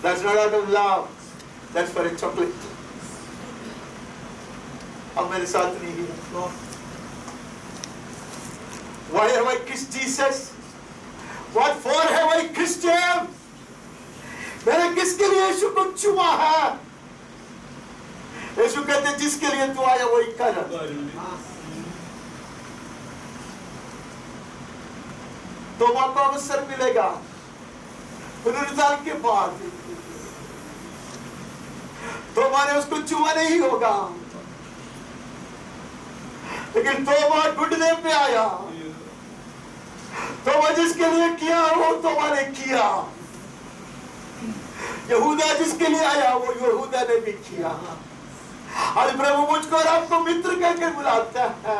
That's not out of love, that's for a chocolate. अब मेरे साथ नहीं है। Why have I kissed Jesus? What for have I kissed him? मैंने किसके लिए यीशु को चूमा है? यीशु कहते जिसके लिए तू आया वही कर। तो मां को अवसर मिलेगा पुनरुत्थान के बाद, तो माने उसको चूमा नहीं होगा, लेकिन तोबा ढूंढने पे आया। तोबा जिसके लिए किया वो तोबा ने किया। यहूदा जिसके लिए आया वो यहूदा ने भी किया। आज प्रभु मुझको और आपको मित्र कहकर बुलाता है,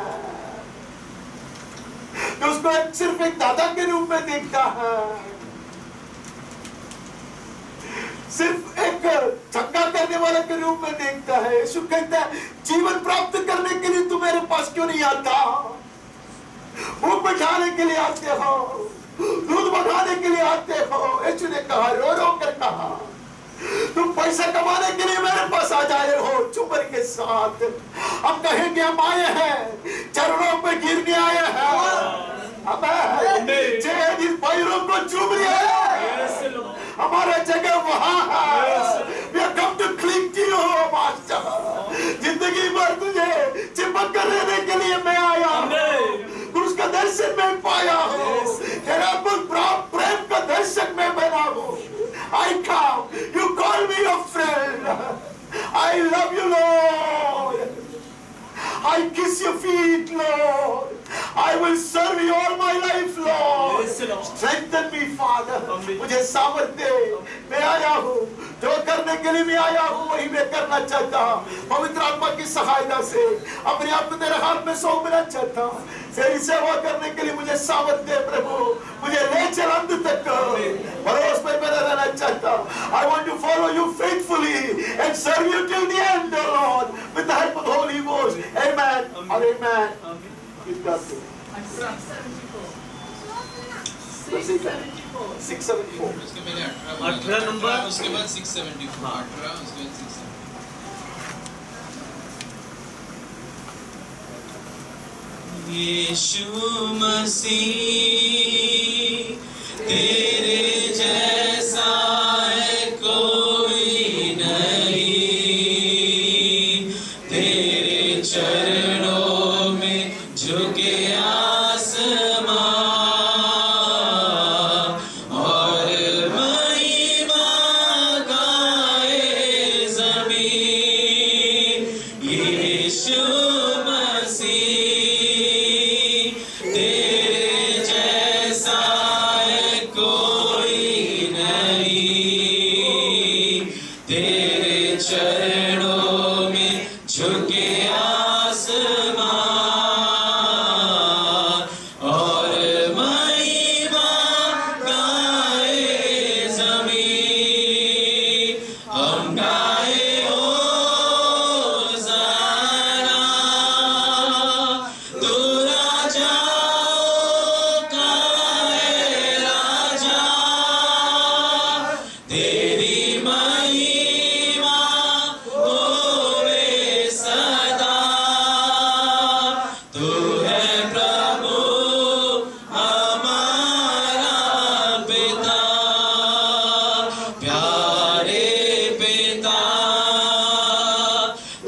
तो उसको सिर्फ एक दादा के रूप में देखता है, सिर्फ एक चंगा करने वाले के रूप में देखता है। यीशु कहता है जीवन प्राप्त करने के लिए तू मेरे पास क्यों नहीं आता? भूख मिटाने के लिए आते हो, दूध बढ़ाने के लिए आते हो। यीशु ने कहा, रो रो कर कहा, तुम पैसा कमाने के लिए मेरे पास आ जाए हो चुम्बर के साथ। हम कहेंगे हम आए हैं, चरणों पे गिरने आए हैं, जिन पैरों को चूम लिया है, हमारा जगह वहां है। We have come to cling to you, Master. जिंदगी भर तुझे चिपक कर रहने के लिए मैं आया हूँ। क्रूस का दर्शन में पाया हूँ, तेरा प्रेम का दर्शक मैं बना हूँ। I come, you call me your friend. I love you, Lord. I kiss your feet, Lord. I will serve you all my life, Lord. Strengthen me, Father. मुझे सामर्थ दे। मैं आया हूँ, जो करने के लिए मैं आया हूँ वही मैं करना चाहता हूँ। पवित्र आत्मा की सहायता से अपने आप को तेरे हाथ में सौंपना चाहता हूँ। तेरी सेवा करने के लिए मुझे सामर्थ दे प्रभु। मुझे ले चल अंत तक भरोस पर मैं रहना चाहता हूँ। I want to follow you faithfully and serve you till the end, Lord, with the help of the Holy Ghost and Amen. Give God glory. 674. उसके पहले 18 नंबर, उसके बाद 674 हाँ। 18 उसके बाद 674 यीशु मसीह तेरे जैसा है कोई नहीं, तेरे चरणों में झुके आसमां और महिमा गाए ज़मीन। यीशु मसीह तेरे जैसा है कोई नहीं, तेरे चरणों में झुके आसमां और महिमा गाए ज़मीन। हम गाए होसाना, तू राजाओं का है राजा, तेरी महिमा होवे सदा। तू है प्रभु हमारा पिता, प्यारे पिता,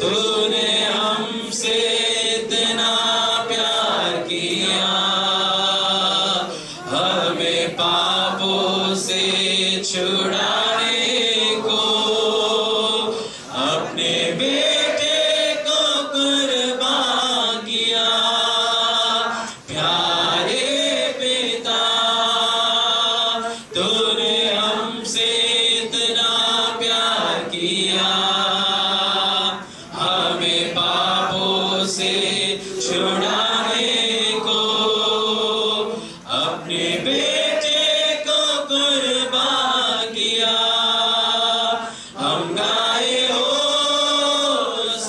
तूने हमसे इतना प्यार किया, हमें पापों से छुड़ाने को अपने बेटे को कुर्बान किया। प्यारे पिता, तूने हमसे इतना प्यार किया, हमें पापों से छुड़ाने को अपने बेटे को कुर्बान किया। हम गाए होसाना,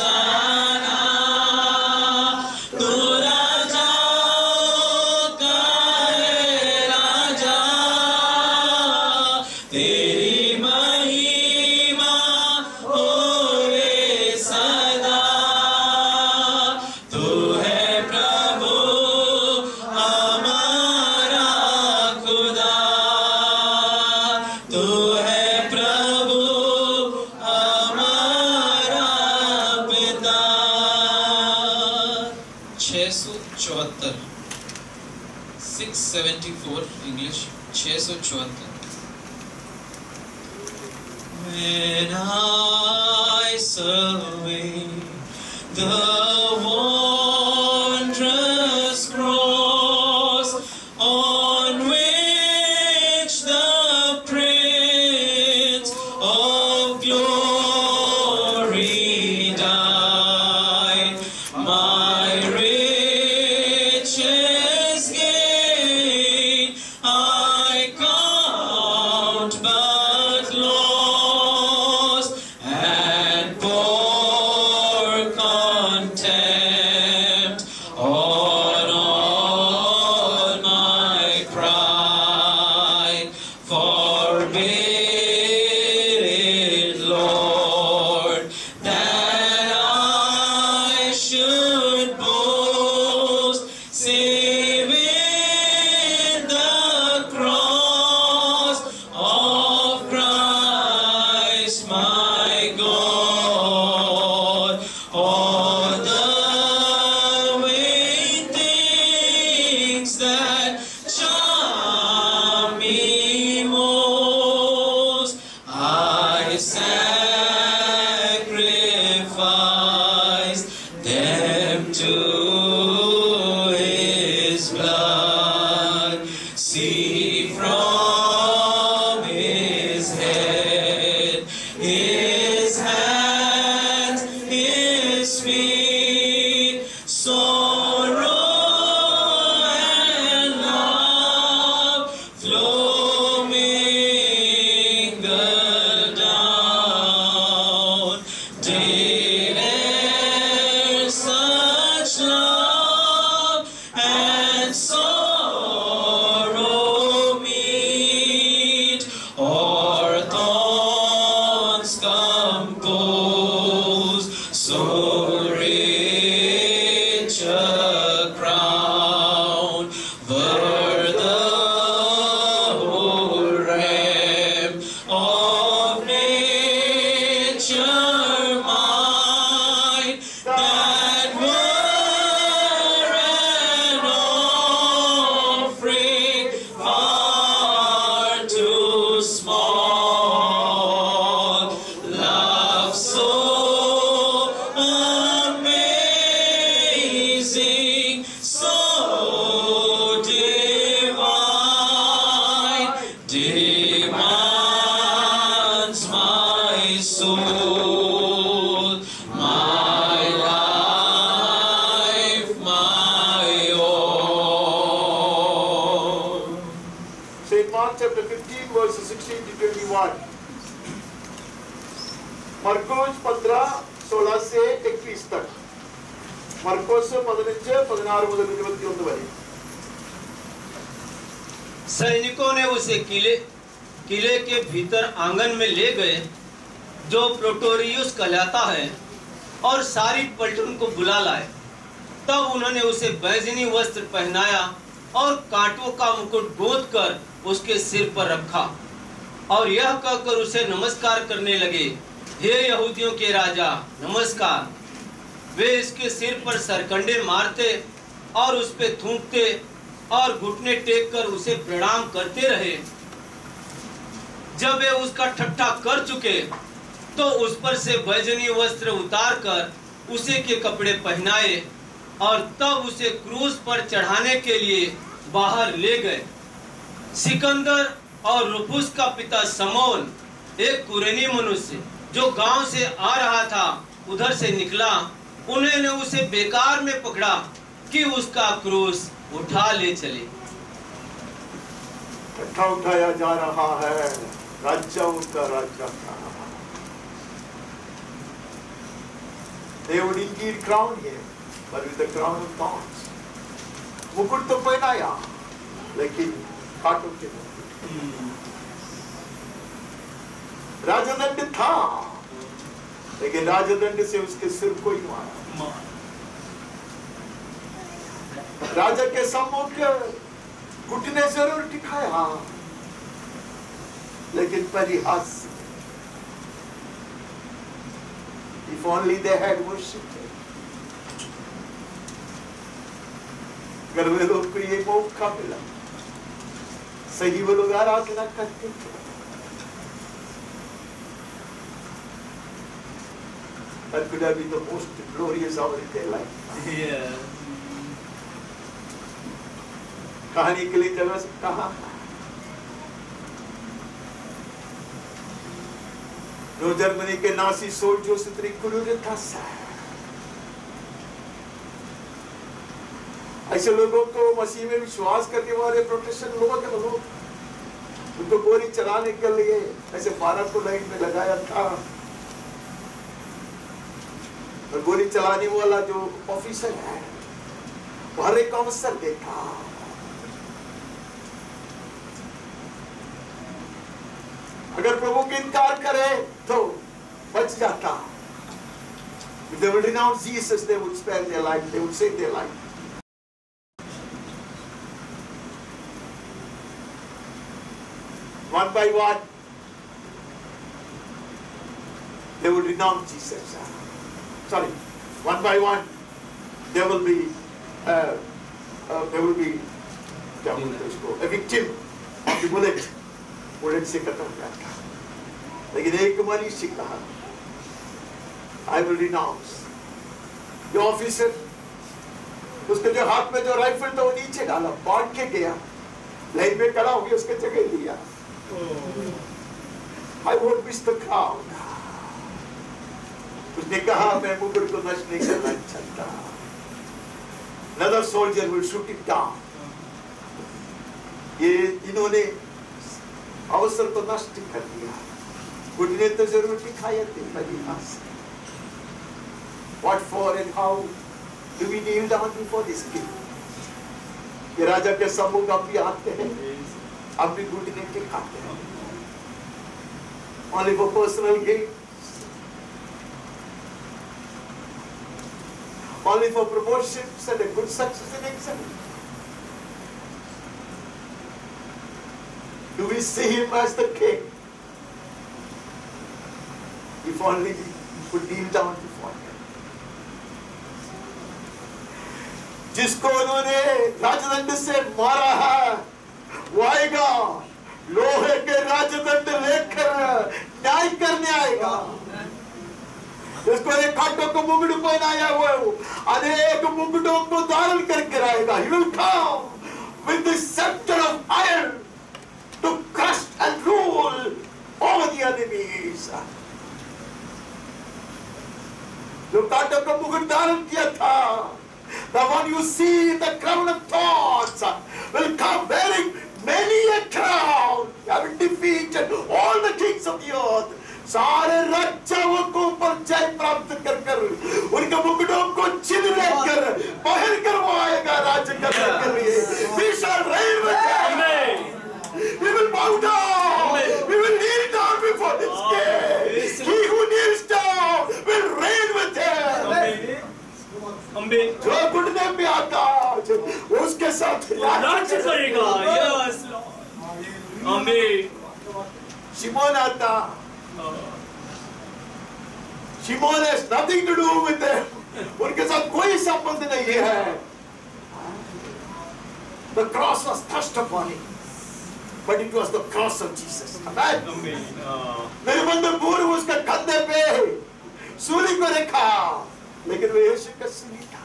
तू राजाओं का है राजा, तेरी महिमा होवे सदा। तू है प्रभु हमारा खुदा, तू है प्रभु हमारा पिता। 674 674 English 674। When I survey the wondrous cross on which the Prince of Glory died, my riches gain I count but loss, and pour contempt on all my pride. Forbid it, Lord, that I should boast, save in the cross of Christ my God. All the vain things that charm me most, I sacrifice them to His blood. See from His head, His hands, His feet, sorrow and love flow mingled down. Did e'er such love verses 16 to 21. मरकुस 15:16 से 21 तक. मरकुस 15:16 मुതൽ 21 വരെ. सैनिकों ने उसे किले के भीतर आंगन में ले गए जो प्रोटोरियुस कहलाता है और सारी पलटन को बुला लाए. तब उन्होंने उसे बैजनी वस्त्र पहनाया और कांटों का मुकुट गोद कर उसके सिर पर रखा और यह कहकर उसे नमस्कार करने लगे, हे यहूदियों के राजा, नमस्कार. वे इसके सिर पर सरकंडे मारते और उस पे थूकते और घुटने टेक कर उसे प्रणाम करते रहे. जब वे उसका ठट्ठा कर चुके तो उस पर से बैजनी वस्त्र उतार कर उसे के कपड़े पहनाए और तब उसे क्रूस पर चढ़ाने के लिए बाहर ले गए. सिकंदर और रुफुस का पिता समोन, एक कुरेनी मनुष्य जो गांव से आ रहा था, उधर से निकला. उन्होंने उसे बेकार में पकड़ा कि उसका क्रूस उठा ले चले. ठट्ठा उठाया जा रहा है, राजा उनका राजा था. They would indeed crown him, but with the crown of thorns. मुकुट तो पहनाया, लेकिन कांटों के मुकुट. राजदंड था, लेकिन राजदंड से उसके सिर को ही मारा. राजा के सम्मुख घुटने जरूर दिखाया, लेकिन परिहास. If only they had worshipped him. अगर वे लोग को ये मौका मिला, सही वो लोग आराधना करते थे. That could have been the most glorious hour in their life. Yeah. कहानी के लिए जगह कहा जो जर्मनी के नासी सोल्जर्स इतनी क्रूर था. ऐसे लोगों को मसीह में विश्वास करने वाले प्रोटेस्टेंट लोग उनको गोली चलाने के लिए ऐसे 12 को लाइन में लगाया था. और गोली चलाने वाला जो ऑफिसर है वो हर एक अवसर देखा. अगर प्रभु के इनकार करे तो बच जाता. If they would renounce Jesus, they would spare their life. They would save their life. One by one, they would renounce Jesus. Sorry, one by one, there will be a victim of the bullet. Bullet से खत्म हो जाता. लेकिन एक मनुष्य कहा, I will renounce. जो ऑफिसर, उसके जो हाथ में जो राइफल था वो नीचे डाला, बांध के गया, लाइन में खड़ा हो गया, उसके जगह लिया. I won't miss the crowd. उसने कहा मैं मुकुट को नष्ट नहीं करना चाहता. Another soldier will shoot it down. ये इन्होंने अवसर तो नष्ट कर दिया. घुटने तो जरूर दिखाए थे परिहास. What for and how do we kneel down before this king? ये राजा के सम्मुख हम भी आते हैं, हम भी घुटने दिखाते हैं. Only for personal gain, only for promotions and a good success and excellence. Do we see him as the king? If only we would kneel down before him. जिसको उन्होंने राजदंड से मारा है, वो आएगा लोहे के राजदंड लेकर न्याय करने आएगा. जिसको एक कांटों को मुकुट पहनाया हुआ है, अनेक मुकुटों को धारण करके आएगा. He will come with the scepter of iron to crush and rule over the enemies. जो कांटों का मुकुट धारण किया था, the one you see in the crown of thorns will come bearing many a crown, having defeated सारे राजाओं को ऊपर जय प्राप्त कर कर उनके मुकुटों को छीन लेकर बाहर कर वो आएगा राज्य करने के लिए। We shall reign with him. We will bow down. We will kneel down before his gate. He who kneels down will reign with him. जो घुटने पे आता उसके साथ राज्य करेगा। यस आमीन। शिमोन आता, शिमोन has nothing to do with them. उनके साथ कोई संबंध नहीं है। The cross was thrust upon him, but it was the cross of Jesus. Amen. मेरे बंधु पूर्व उसके कंधे पे सूली को रखा, लेकिन वो यीशु का सूली था।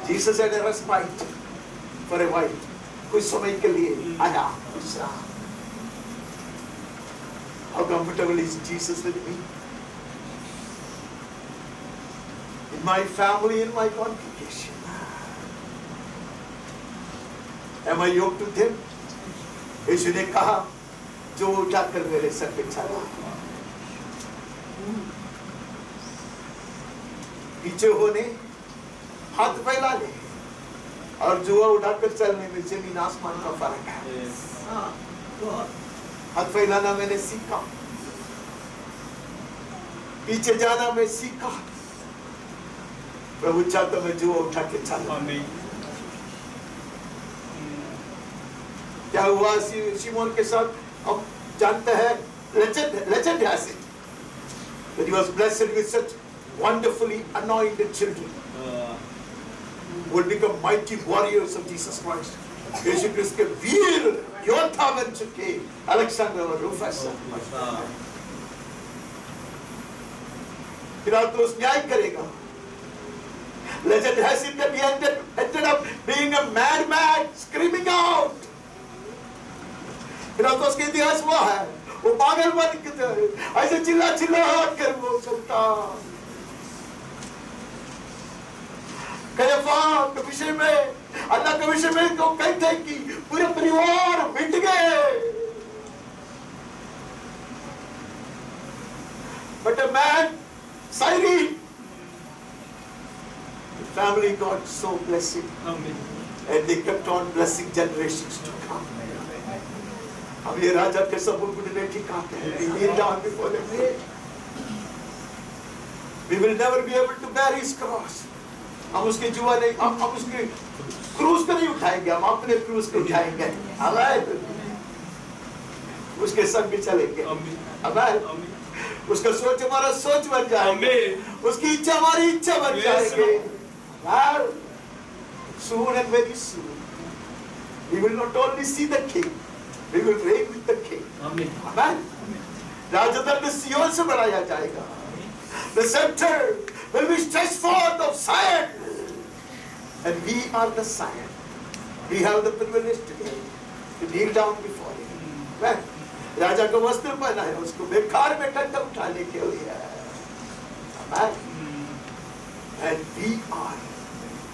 Jesus had a respite for a while. कुछ समय के लिए आया, विश्राम। How comfortable is Jesus with me? In my family, in my congregation. Am I yoked with him? यीशु ने कहा, जो उठाकर मेरे सर पे चला, पीछे होने, हाथ फैलाने और जुआ उठाकर चलने में जमीन आसमान का फर्क है। हाथ फैलाना मैंने सीखा, पीछे जाना मैं सीखा। प्रभु चाहता मैं जुआ उठा के चला। क्या हुआ शिमोन के साथ हम जानते हैं, legend has it that he was blessed with such wonderfully anointed children who would become mighty warriors of Jesus Christ. यीशु क्रिस्त के वीर योद्धा बन चुके अलेक्जेंडर और रूफस। पिलातुस न्याय करेगा। Legend has it that he ended up being a madman, screaming out. पिलातुस के इतिहास हुआ है, वो पागल बन के ऐसे चिल्ला कर वो चलता। कयाफा के विषय में, अल्लाह के विषय में तो कहते हैं कि पूरे परिवार मिट गए। But a man, Cyrene, the family got so blessed, and they kept on blessing generations to come. अब ये राजा के सब घुटने ठिकाते हैं। We kneel down before the gate. We will never be able to bear his cross. हम उसके जुआ नहीं, हम उसके क्रूज को नहीं उठाएंगे, हम अपने क्रूज को उठाएंगे। आमीन। उसके संग भी चलेंगे। आमीन। उसका सोच हमारा सोच बन जाएगा, उसकी इच्छा हमारी इच्छा बन जाएगी। Soon and very soon, we will not only see the king, we will reign with the king. Amen. राजदंड सियोन से बढ़ाया जाएगा। The scepter will be stretched forth of Zion, and we are the Zion. We have the privilege today to kneel down before him. Amen. राजा को वस्त्र पहना है, उसको बेकार में ठंडा उठाने के लिए। Amen. And we are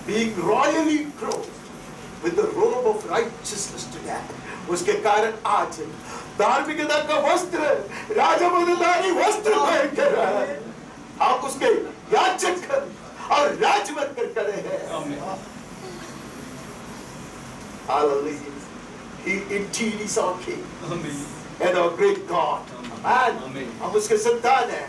being royally clothed with the robe of righteousness today. उसके कारण आज धार्मिकता का वस्त्र, राजा मर्दानी वस्त्र पहन कर है। आप उसके याजक और राज बनकर खड़े हैं। Hallelujah. He indeed is our King and our great God. Amen. हम उसके संतान हैं।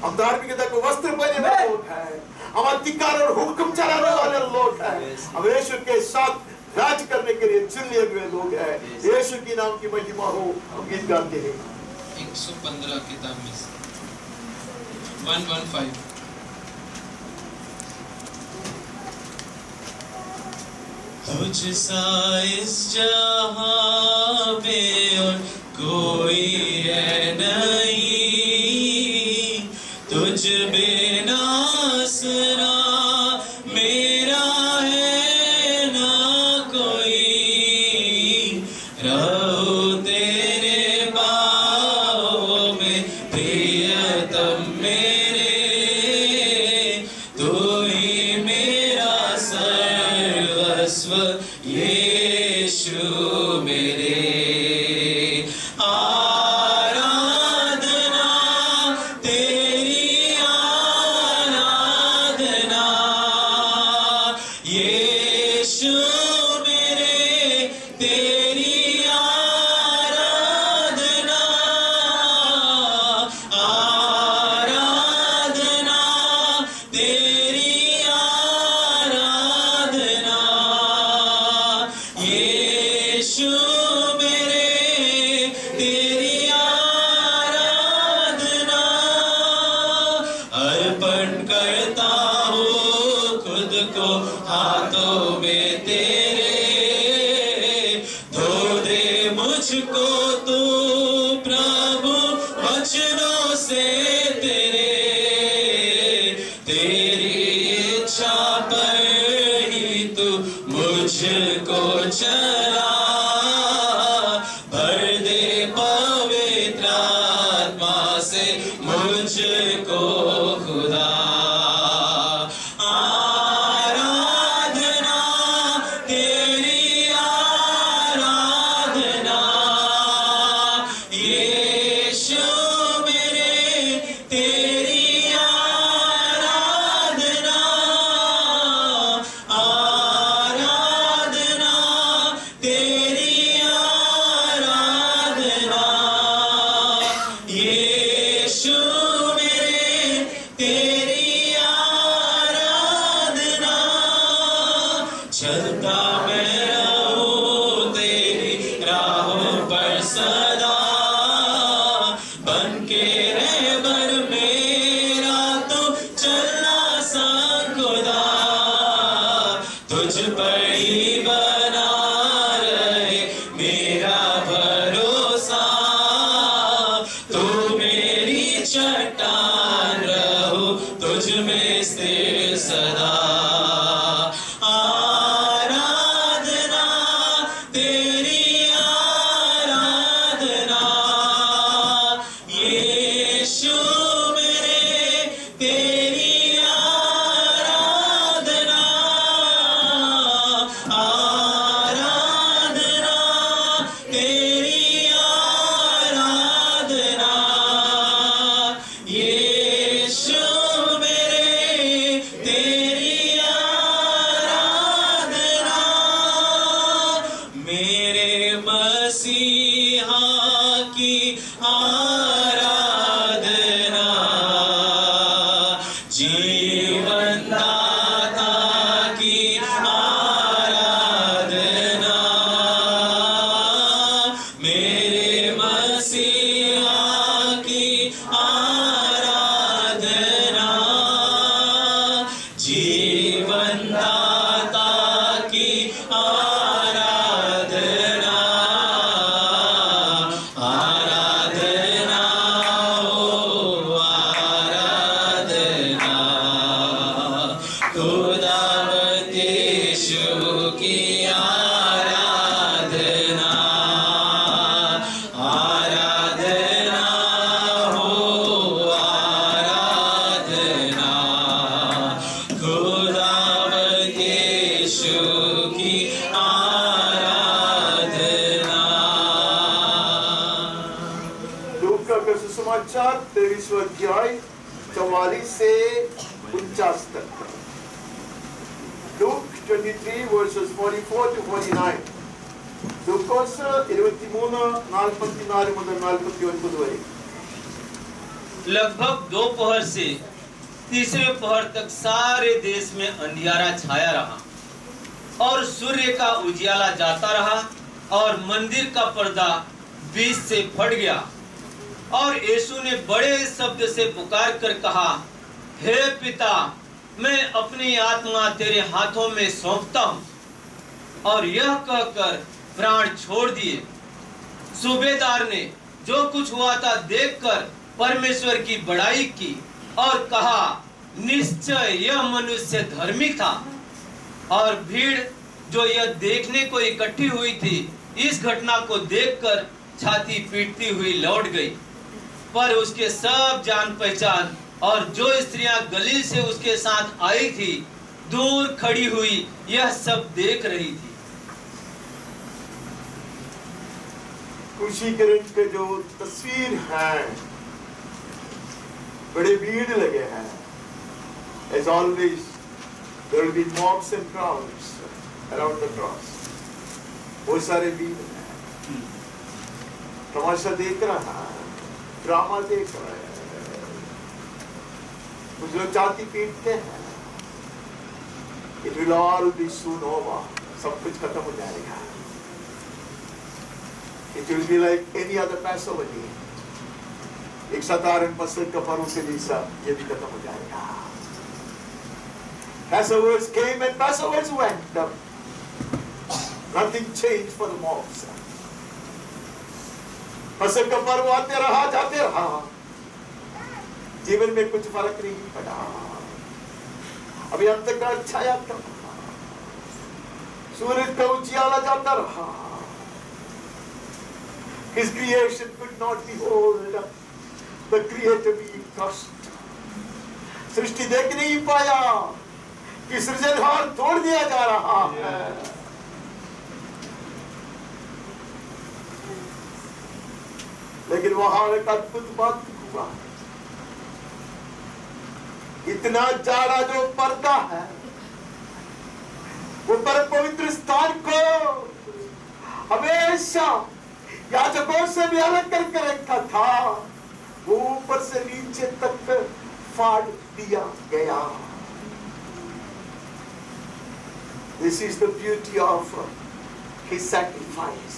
हम धार्मिकता को वस्त्र पहने वाले लोग हैं। हम अधिकार और हुक्म चलाने वाले लोग हैं। हम यीशु के साथ राज करने के लिए चुन लिए हुए लोग हैं। यीशु की नाम की महिमा हो। हम गीत गाते हैं 115 किताब में 115। तुझ सा इस जहां में और कोई है नहीं, तुझ बिना आसरा मेरा है ना कोई। रहो तेरे बाहों में प्रियतम मेरे, तू ही मेरा सर्वस्व यीशु मेरे। आराम करता हूँ खुद को हाथों में तेरे, धो दे मुझको तू प्रभु वचनों से तेरे, तेरी इच्छा पर ही तू मुझको चला, भर दे पवित्र आत्मा से मुझको खुदा। आराधना तेरी आराधना यीशु मेरे, तेरी आराधना, आराधना तेरी आराधना यीशु मेरे, तेरी आराधना। चलता मैं रहूं तेरी राहों पर सदा, बन के रहबर मेरा तो चलना सा खुदा, तुझ पर ही बना रहे मेरा भरोसा, तू मेरी चट्टान रहो तुझ में स्थिर सदा। आराधना तेरी आराधना यीशु मेरे, तेरी आराधना, आराधना तेरी आराधना यीशु मेरे, तेरी आराधना। मेरे मसीहा की आराधना, जीवन दाता की आराधना, मेरे मसीहा की आराधना, जीवन दाता की आराधना, आराधना हो आराधना, खुदावंद यीशु की आराधना, आराधना हो आराधना, खुदावंद यीशु की आराधना। लूका का सुसमाचार 23वां अध्याय 44 से 49 तक। Luke 23 verses 44 to 49. ലൂക്കോസ് 23:44 മുതൽ 49 വരെ. लगभग दोपहर से तीसरे पहर तक सारे देश में अंधियारा छाया रहा और सूर्य का उजियाला जाता रहा और मंदिर का पर्दा बीच से फट गया और यीशु ने बड़े शब्द से पुकार कर कहा, हे पिता, मैं अपनी आत्मा तेरे हाथों में सौंपता हूँ। और यह कहकर प्राण छोड़ दिए। सूबेदार ने जो कुछ हुआ था देखकर परमेश्वर की बड़ाई की और कहा, निश्चय यह मनुष्य धर्मी था। और भीड़ जो यह देखने को इकट्ठी हुई थी इस घटना को देखकर छाती पीटती हुई लौट गई। पर उसके सब जान पहचान और जो स्त्रियां गलील से उसके साथ आई थी दूर खड़ी हुई यह सब देख रही थी। खुशीकरण के जो तस्वीर है, बड़े भीड़ लगे हैं। As always, there will be mobs and crowds around the cross. बहुत सारे भीड़ हैं, तमाशा देख रहा है, ड्रामा देख रहा है, कुछ लोग छाती पीटते हैं। It will all be soon over. सब कुछ खत्म हो जाएगा। It will be like any other Passover day. एक साधारण फसह का पर्व के जैसा ये भी खत्म हो जाएगा। Passovers came and Passovers went. Nothing changed for the mobs. फसह का पर्व आते रहा जाते रहा, जीवन में कुछ फर्क नहीं पड़ा। अभी अंधकार छाया था, सूरज का उजियाला जाता रहा। His creation could not behold the Creator being crushed. सृष्टि देख नहीं पाया कि सृजनहार तोड़ दिया जा रहा है। लेकिन वहां एक अद्भुत बात हुआ, इतना जाड़ा जो पर्दा है वो परम पवित्र स्थान को हमेशा याजकों से भी अलग करके रखा था, वो ऊपर से नीचे तक फाड़ दिया गया। This is the beauty of his sacrifice.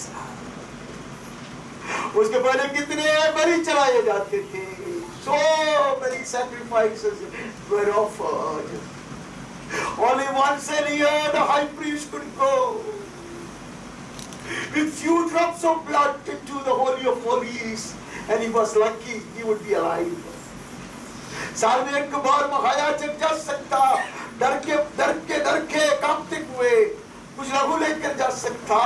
उसके पहले कितने बलि चढ़ाए जाते थे, so many sacrifices were offered. Only once a year the high priest could go with few drops of blood into the Holy of Holies, and he was lucky he would be alive. साल में एक बार महायाजक जा सकता, डर के कांपते हुए कुछ लहू लेकर जा सकता,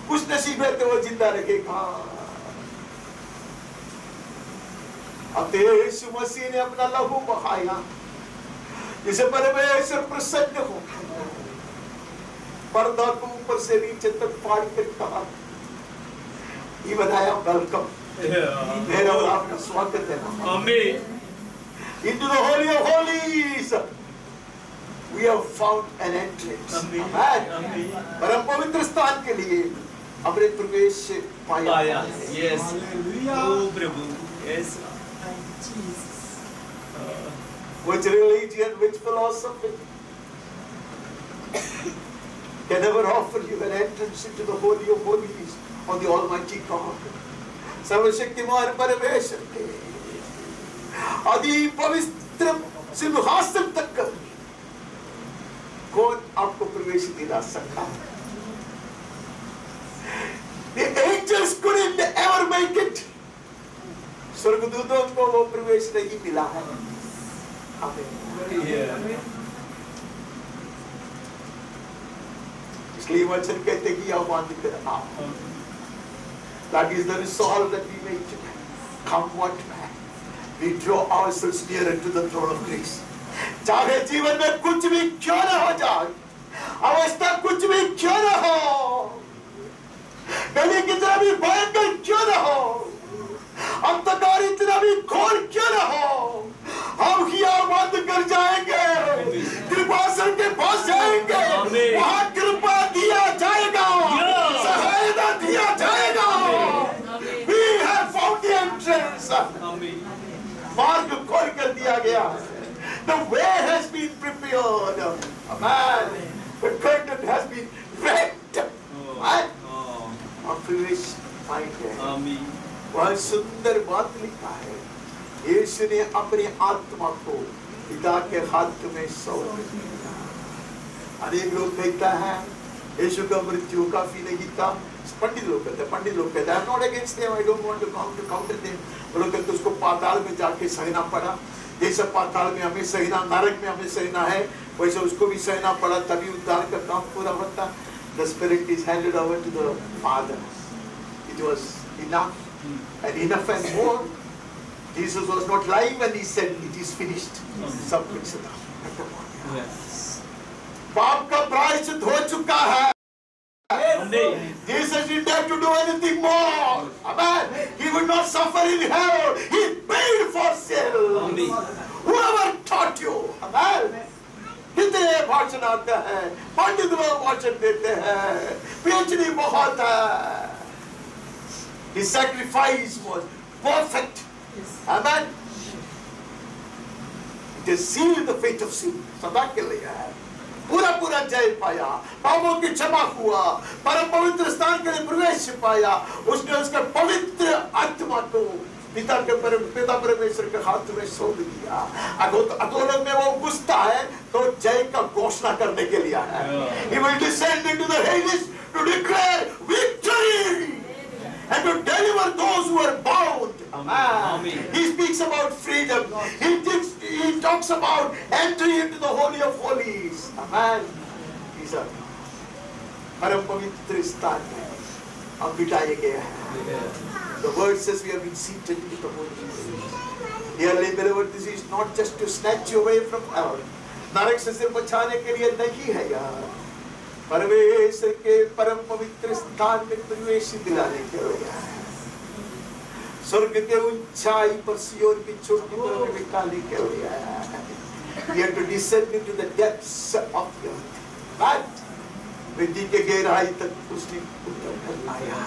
कुछ नसीब है तो वो जिंदा रहेगा। अब यीशु मसीह ने अपना लहू बहाया, जिसे परमेश्वर प्रसन्न हो, पर्दा को ऊपर से नीचे तक फाड़ कर कहा, ये बताया वेलकम, मेरा और आपका स्वागत है। आमीन। Into the Holy of Holies we have found an entrance. आमीन। परम पवित्र स्थान के लिए हमने प्रवेश पाया। Yes. O Prabhu, yes. Which religion, which philosophy can ever offer you an entrance into the Holy of Holies of the Almighty God? सर्वशक्तिमान परमेश्वर के अति पवित्र सिंहासन तक कौन आपको प्रवेश दिला सकता? The angels couldn't ever make it. स्वर्गदूतों को वो प्रवेश नहीं मिला है। इसलिए वचन कहते कि आह्वान करना। That is the resolve that we make today. Come what may, we draw ourselves nearer to the throne of grace. चाहे जीवन में कुछ भी क्यों न हो जाए, अवस्था कुछ भी क्यों न हो, गली कितना भी भयंकर क्यों न हो, अंधकार इतना भी घोर क्यों न हो, हम हिया बंद कर जाएंगे, कृपासन के पास जाएंगे, वहाँ कृपा दिया जाएगा, सहायता दिया जाएगा। We have found the entrance. मार्ग खोल कर दिया गया। The way has been prepared. Amen. The curtain has been rent. हम प्रवेश पाएंगे। वह सुंदर बात लिखा है, यीशु ने अपनी आत्मा को पिता के हाथ में सौंप दिया। अनेक लोग कहता है यीशु का मृत्यु काफी नहीं था। पंडित लोग कहते हैं I'm not against them, I don't want to counter them। वो लोग कहते उसको पाताल में जाके सहना पड़ा, जैसे पाताल में हमें सहना, नरक में हमें सहना है, वैसे उसको भी सहना पड़ा, तभी उद्धार का काम पूरा होता। The spirit is handed over to the Father. It was enough and enough and more. Jesus was not lying when he said it is finished. सब कुछ था। पाप का प्रायश्चित हो चुका है। Jesus didn't have to do anything more. Amen. He would not suffer in hell. He paid for sin. Whoever taught you, amen. कितने भाषण आते हैं, पंडित लोग भाषण देते हैं, PhD बहुत है। His sacrifice was perfect. Amen. It has sealed the fate of sin. सदा के लिए है। पूरा जय पाया, पापों की क्षमा हुआ, परम पवित्र स्थान के लिए प्रवेश पाया। उसने उसके पवित्र आत्मा को पिता परमेश्वर के हाथ में सौंप दिया। अधोलोक में वो घुसता है तो जय का घोषणा करने के लिए है। He will descend into the Hades to declare victory and to deliver those who are bound. Amen. He speaks about freedom. He talks about entry into the Holy of Holies. Amen. These are परम पवित्र स्थान में हम बिठाए गए हैं। The word says we have been seated in the Holy Place. Dearly beloved, this is not just to snatch you away from hell. नरक से सिर बचाने के लिए नहीं है यार, परमेश्वर के परम पवित्र स्थान में प्रवेश दिलाने के लिए है। स्वर्ग के ऊंचाई पर सियोन की चोटी पर निकालने के लिए है। We have to descend into the depths of the earth. मिट्टी के गहराई तक उसने उतर कर आया।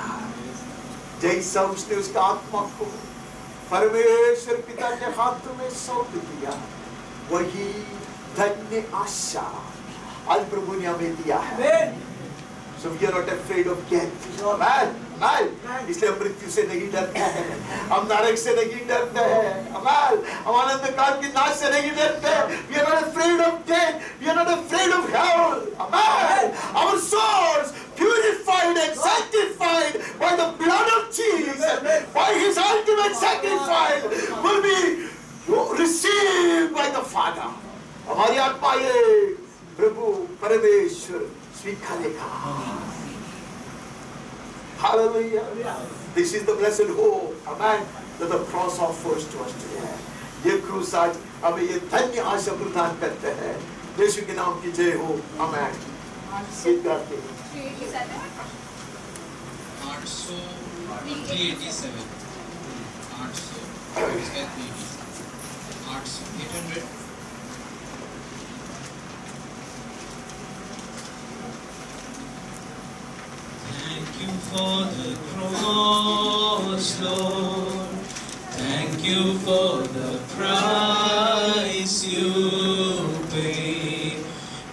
जैसा उसने उसका आत्मा को परमेश्वर पिता के हाथों में सौंप दिया, वही धन्य आशा आज प्रभु ने हमें दिया है। So we are not afraid of death. इसलिए हम मृत्यु से नहीं डरते हैं, हम नरक से नहीं डरते हैं, हम अनंत काल की नाश से नहीं डरते। We are not afraid of death. We are not afraid of hell. Amen. Our souls purified and sanctified by the blood of Jesus, by His ultimate sacrifice, will be received by the Father. हमारी आत्मा ये प्रभु परमेश्वर स्वीकारेगा। Hallelujah. This is the blessed hope, amen, that the cross offers to us today. ये क्रूस आज हमें ये धन्य आशा प्रदान करते हैं। यीशु के नाम की जय हो, amen. गीत गाते हैं। 387 800 Thank you for the cross, Lord. Thank you for the price you paid,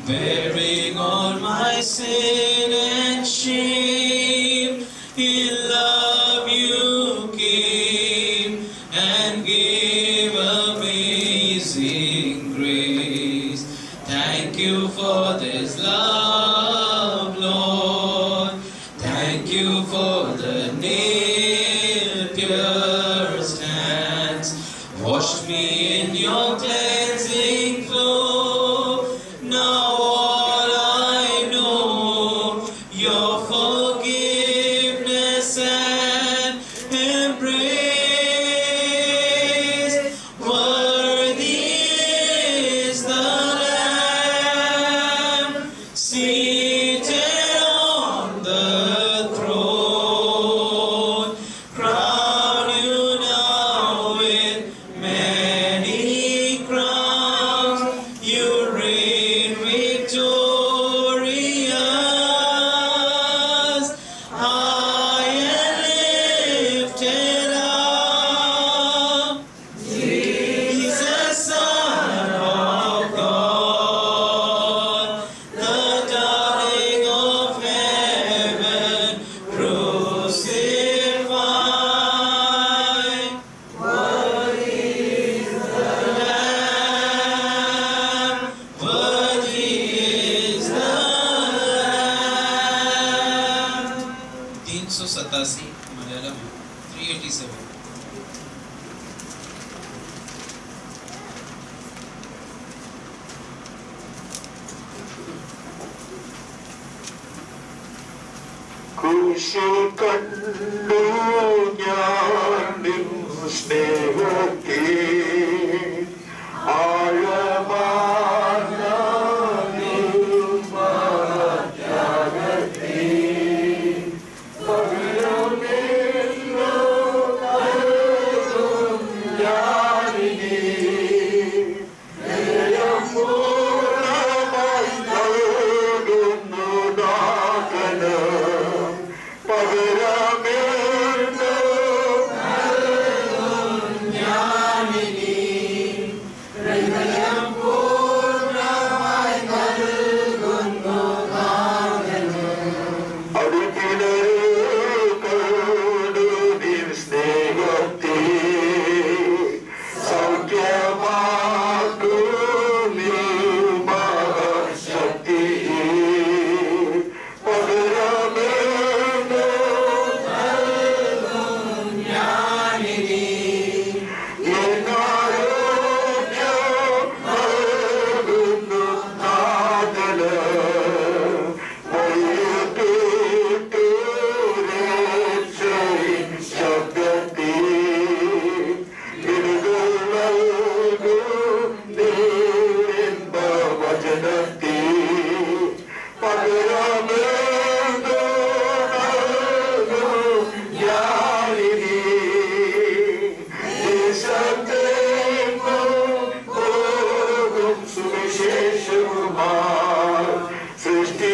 bearing all my sin and shame. In love you came and gave amazing grace. Thank you for this love, Lord. Thank you for the nail-pierced hands, washed me in your cleansing flow. Now all I know, your forgiveness and embrace. Worthy is the Lamb seated on the throne. Crown you now with many crowns. You reign victorious, high and lifted up. Jesus, Son of God, the darling of heaven, crucified. Worthy is the Lamb, worthy is the Lamb. 387 Malayalam 387 കുരിശിൽ കണ്ടു ഞാൻ നിൻ സ്നേഹത്തെ ആഴമായ ത്യാഗത്തെ പകരമേലോ കരുതും ഞാനിനി പൂർണ്ണമായി നൽകുന്നു ദാസനം പകരമേലോ ഞാനിനി सुविशेष सृष्टि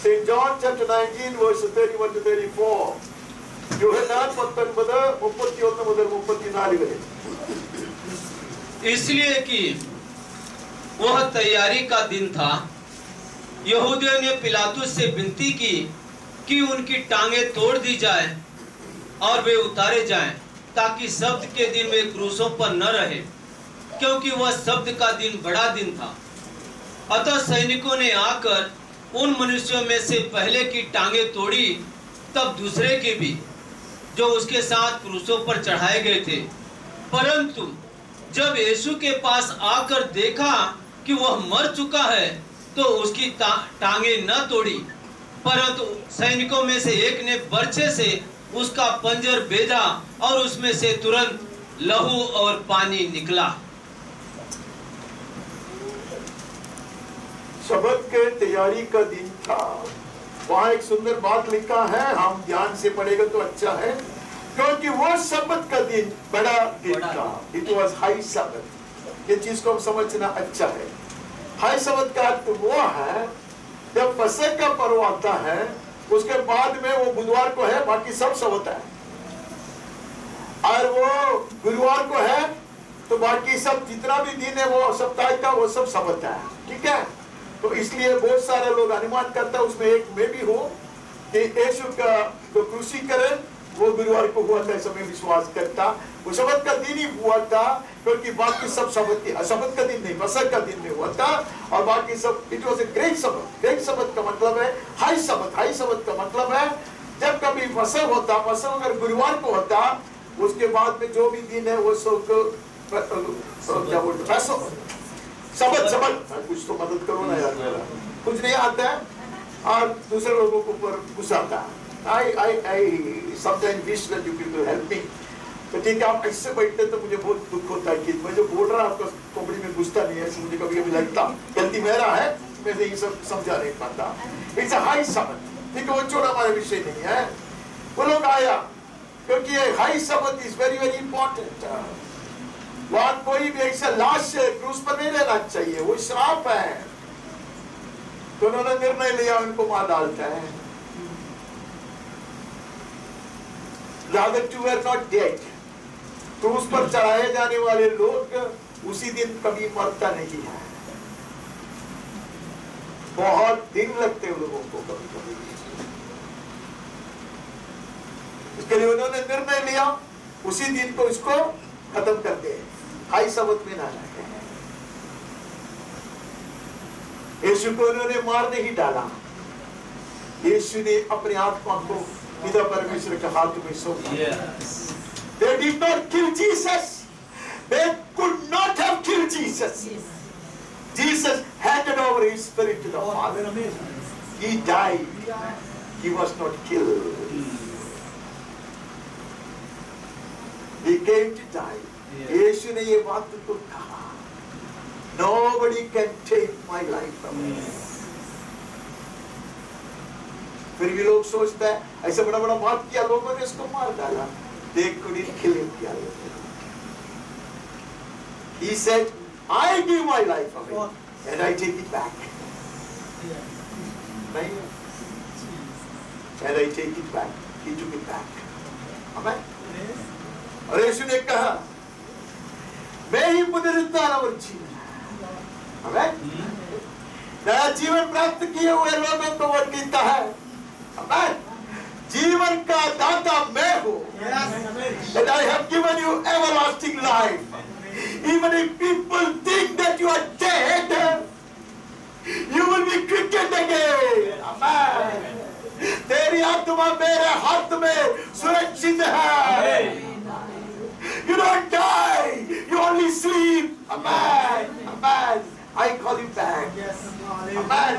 St. John chapter 19 verses 31 to 34. യോഹന്നാൻ 19:31 മുതൽ 34 വരെ. इसलिए कि वह तैयारी का दिन था, यहूदियों ने पिलातुस से विनती की कि उनकी टांगें तोड़ दी जाए और वे उतारे जाएं, ताकि शब्द के दिन वे क्रूसों पर न रहे, क्योंकि वह शब्द का दिन बड़ा दिन था। अतः सैनिकों ने आकर उन मनुष्यों में से पहले की टांगें तोड़ी, तब दूसरे की भी, जो उसके साथ क्रूसों पर चढ़ाए गए थे। परंतु जब यीशु के पास आकर देखा कि वह मर चुका है, तो उसकी टांगें न तोड़ी, परंतु सैनिकों में से एक ने बर्छे से उसका पंजर बेधा और उसमें से तुरंत लहू और पानी निकला। शब्द के तैयारी का दिन था। वहाँ एक सुंदर बात लिखा है, हम ध्यान से पढ़ेगा तो अच्छा है, क्योंकि वो शब्द का दिन बड़ा दिन था। इट वॉज हाई शब्द। ये चीज को हम समझना अच्छा है। हाई शब्द का अर्थ वो है, जब फसह का पर्व आता है उसके बाद में वो बुधवार को है, बाकी सब शब्द है, और वो गुरुवार को है तो बाकी सब जितना भी दिन है वो सप्ताह का वो सब शब्द है। ठीक है, तो इसलिए बहुत सारे लोग अनुमान करता है, उसमें एक मैं भी हूँ, कि यीशु का जो क्रूसी करे वो गुरुवार को हुआ था, ऐसा मैं विश्वास करता। वो शब्द का दिन ही हुआ था, क्योंकि बाकी सब शब्द का दिन नहीं, फसह का दिन में हुआ था, और बाकी सब इट वॉज ए ग्रेट शब्द। ग्रेट शब्द का मतलब है हाई शब्द। हाई शब्द का मतलब है जब कभी फसह होता, फसह अगर गुरुवार को होता, उसके बाद में जो भी दिन है वो सब क्या बोलते शब्द कुछ तो मदद करो ना यार, मेरा कुछ नहीं आता है और दूसरे लोगों को ऊपर गुस्सा आता है। I sometimes wish that you people help me। तो ठीक है, आप ऐसे बैठते तो मुझे बहुत दुख होता है कि मैं जो बोल रहा आपका खोपड़ी में घुसता नहीं है, ऐसे मुझे कभी कभी लगता गलती मेरा है, मैं ये सब समझा नहीं पाता। इट्स अ हाई शब्द। ठीक है, वो छोड़ा हमारा विषय नहीं है। वो लोग आया क्योंकि ये हाई शब्द इज वेरी वेरी इंपॉर्टेंट। वहां कोई भी ऐसा लाश क्रूस पर नहीं रहना चाहिए, वो श्राप है। तो उन्होंने निर्णय लिया उनको मार डालता है। The other two were not dead। क्रूस पर चढ़ाए जाने वाले लोग उसी दिन कभी मरता नहीं है। बहुत दिन लगते हैं लोगों को कभी कभी। इसके लिए उन्होंने निर्णय लिया उसी दिन को इसको खत्म कर दे, हाई सबत में ना रहे। यीशु को उन्होंने मार नहीं डाला, यीशु ने अपने आत्मा को पिता परमेश्वर के हाथ में सौंप दिया। They did not kill Jesus. They could not have killed Jesus. Jesus handed over his spirit to the Father. He died. He was not killed. He came to die. यीशु ने ये बात तो कहा, Nobody can take my life away. फिर भी लोग सोचते हैं ऐसा बड़ा बड़ा बात किया, लोगों ने इसको मार डाला। They couldn't kill him. He said, I give my life away and I take it back. And I take it back. He took it back. Amen. और यीशु ने कहा, मैं ही पुनरुत्थान और जीवन। Amen. नया जीवन प्राप्त किए हुए लोगों को वो कहता है, Amen. जीवन का दाता मैं हूँ, and I have given you everlasting life. Even if people think that you are dead, you will be quickened again. Amen. तेरी आत्मा मेरे हाथ में सुरक्षित है. You don't die, you only sleep. Amen. Amen. I call you back. Amen.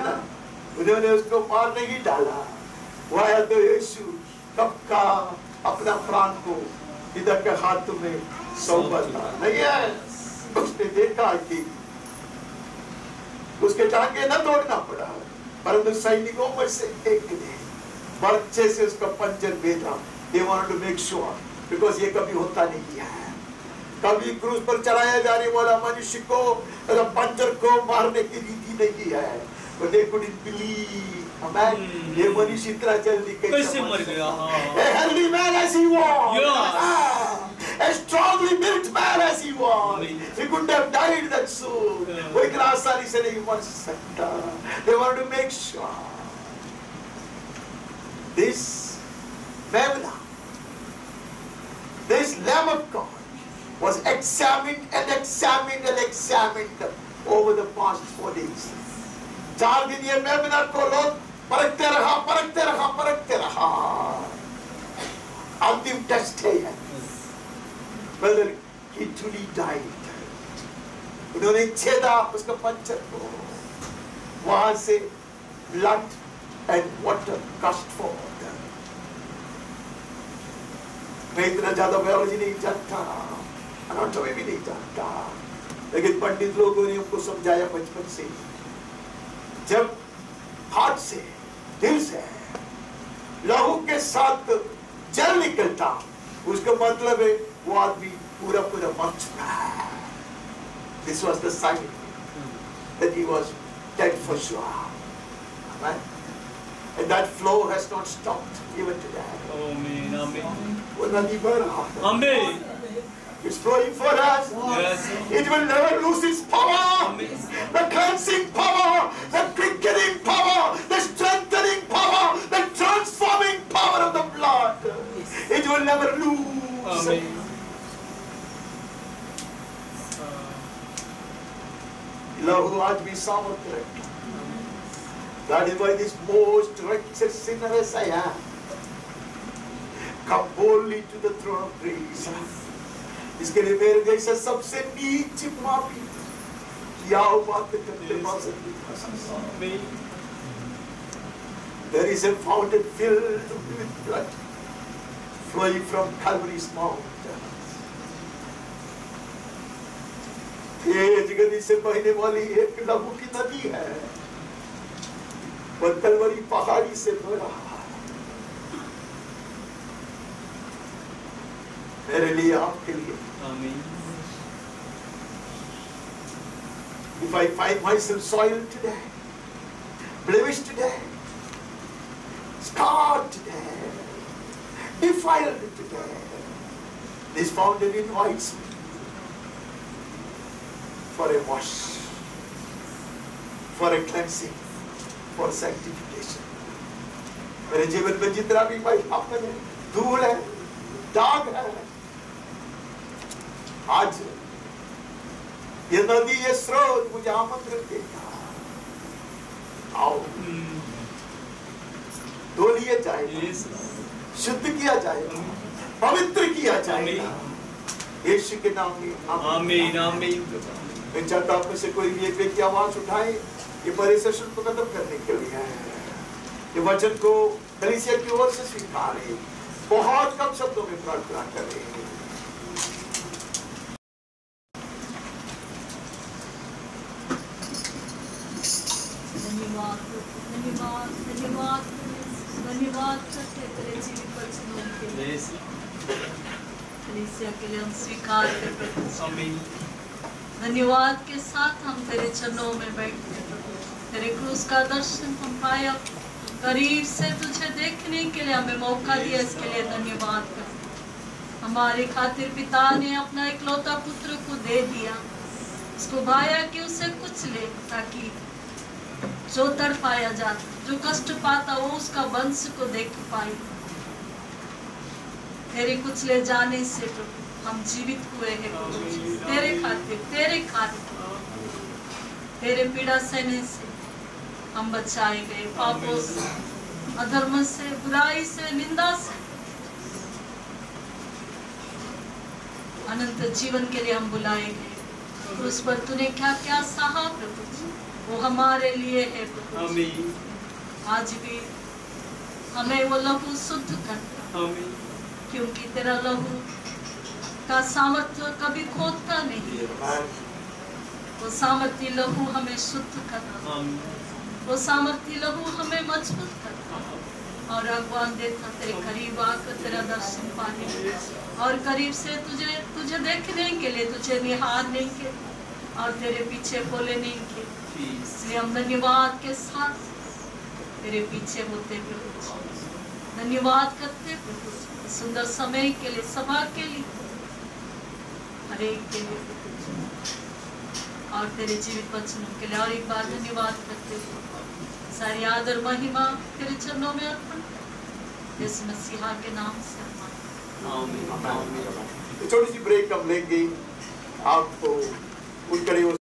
उन्होंने उसको मार नहीं डाला, वह तो यीशु कब का अपना प्राण को पिता के हाथ में सौंपा था, नहीं है? उसने देखा कि उसके टांगे न तोड़ना पड़ा, परंतु सैनिकों में से एक ने बर्छे से उसका पंजर भेजा। They wanted to make sure, because ये कभी होता नहीं है, कभी क्रूस पर चढ़ाया जाने वाला मनुष्य को पंजर को मारने की रीति नहीं है। But they couldn't believe. Amen. ये मनुष्य इतना जल्दी कैसे मर गया? A healthy man as he was, a strongly built man as he was, he couldn't have died that soon. वो इतना आसानी से नहीं मर सकता। They wanted to make sure this Mevla, this Lamb of God, was examined and examined and examined over the past 4 days. 4 दिन ये मेमना को लोग परखते रहा। अंतिम टेस्ट है whether he truly died. उन्होंने छेदा उसका पंजर को, वहां से blood and water gushed forth. मैं इतना ज्यादा बायोलॉजी नहीं जानता, एनाटॉमी भी नहीं जानता, लेकिन पंडित लोगों ने हमको समझाया बचपन से, जब हार्ट से, दिल से लहू के साथ जल निकलता, उसका मतलब है वो आदमी पूरा मर चुका है। This was the sign that he was dead for sure. Amen. And that flow has not stopped even today. Amen. Amen. वो नदी बह रहा है। Amen. It's flowing for us. Yes. It will never lose its power. Amen. The cleansing power, the quickening power, the strengthening power, the transforming power of the blood. It will never lose. Amen. लहू आज भी सामर्थ्य रखता। That is why this most wretched sinner as I am, come boldly to the throne of grace. इसके लिए मेरे जैसे सबसे नीच पापी क्या बात करते हैं? There is a fountain filled with blood flowing from Calvary's Mount. ये जगदी से बहने वाली एक लहू की नदी है, और कलवरी पहाड़ी से बह रहा है, मेरे लिए, आपके लिए। If I find myself soiled today, blemished today, scarred today, defiled today, this fountain invites me for a wash, for a cleansing, for sanctification. मेरे जीवन में जितना भी पापन है, धूल है, दाग है, आज ये नदी, ये स्रोत मुझे आमंत्रण देता, आओ धो लिए जाएगा, शुद्ध किया जाएगा, पवित्र किया जाएगा यीशु के नाम में। आमीन आमीन। मैं चाहता हूं से कोई भी एक व्यक्ति आवाज उठाए, ये बड़े सेशन को खत्म करने के लिए है, ये वचन को कलीसिया की ओर से स्वीकारे, बहुत कम शब्दों में प्रार्थना करें। धन्यवाद धन्यवाद धन्यवाद धन्यवाद करते तेरे जीवित वचनों के लिए, कलीसिया के लिए हम स्वीकार करते हैं। धन्यवाद के साथ हम तेरे चरणों में बैठते हैं, तेरे क्रूस का दर्शन हम पाया, करीब से तुझे देखने के लिए हमें मौका दिया, इसके लिए धन्यवाद करते। हमारे खातिर पिता ने अपना इकलौता पुत्र को दे दिया, उसको भाया कि उसे कुछ ले, ताकि जो तड़पाया जाता, जो कष्ट पाता, वो उसका वंश को देख पाए। तेरे कुछ ले जाने से प्रभु हम जीवित हुए हैं, तेरे खातिर, तेरे खातिर, तेरे पीड़ा सहने से हम बचाए गए, पापों से, अधर्म से, बुराई से, निंदा से अनंत जीवन के लिए हम बुलाए गए। तो उस पर तूने क्या क्या सहा प्रभु, वो हमारे लिए है प्रभु। आज भी हमें वो लहू शुद्ध करता, क्योंकि तेरा लहू का सामर्थ्य कभी खोदता नहीं, वो सामर्थ्य लहू हमें शुद्ध करता, वो सामर्थ्य लहू हमें मजबूत करता और आह्वान देता तेरे करीब आकर तेरा दर्शन पाने और करीब से तुझे देखने के लिए, तुझे निहारने के और तेरे पीछे बोलने के। इसलिए हम धन्यवाद के साथ तेरे पीछे होते प्रभु, धन्यवाद करते प्रभु सुंदर समय के लिए, सभा के लिए, हर एक के लिए और तेरे जीवित वचनों के लिए और एक बार धन्यवाद करते हुए सारी आदर महिमा तेरे चरणों में अर्पण, इस मसीहा के नाम से छोटी सी ब्रेक हम लेंगे, आपको उनके लिए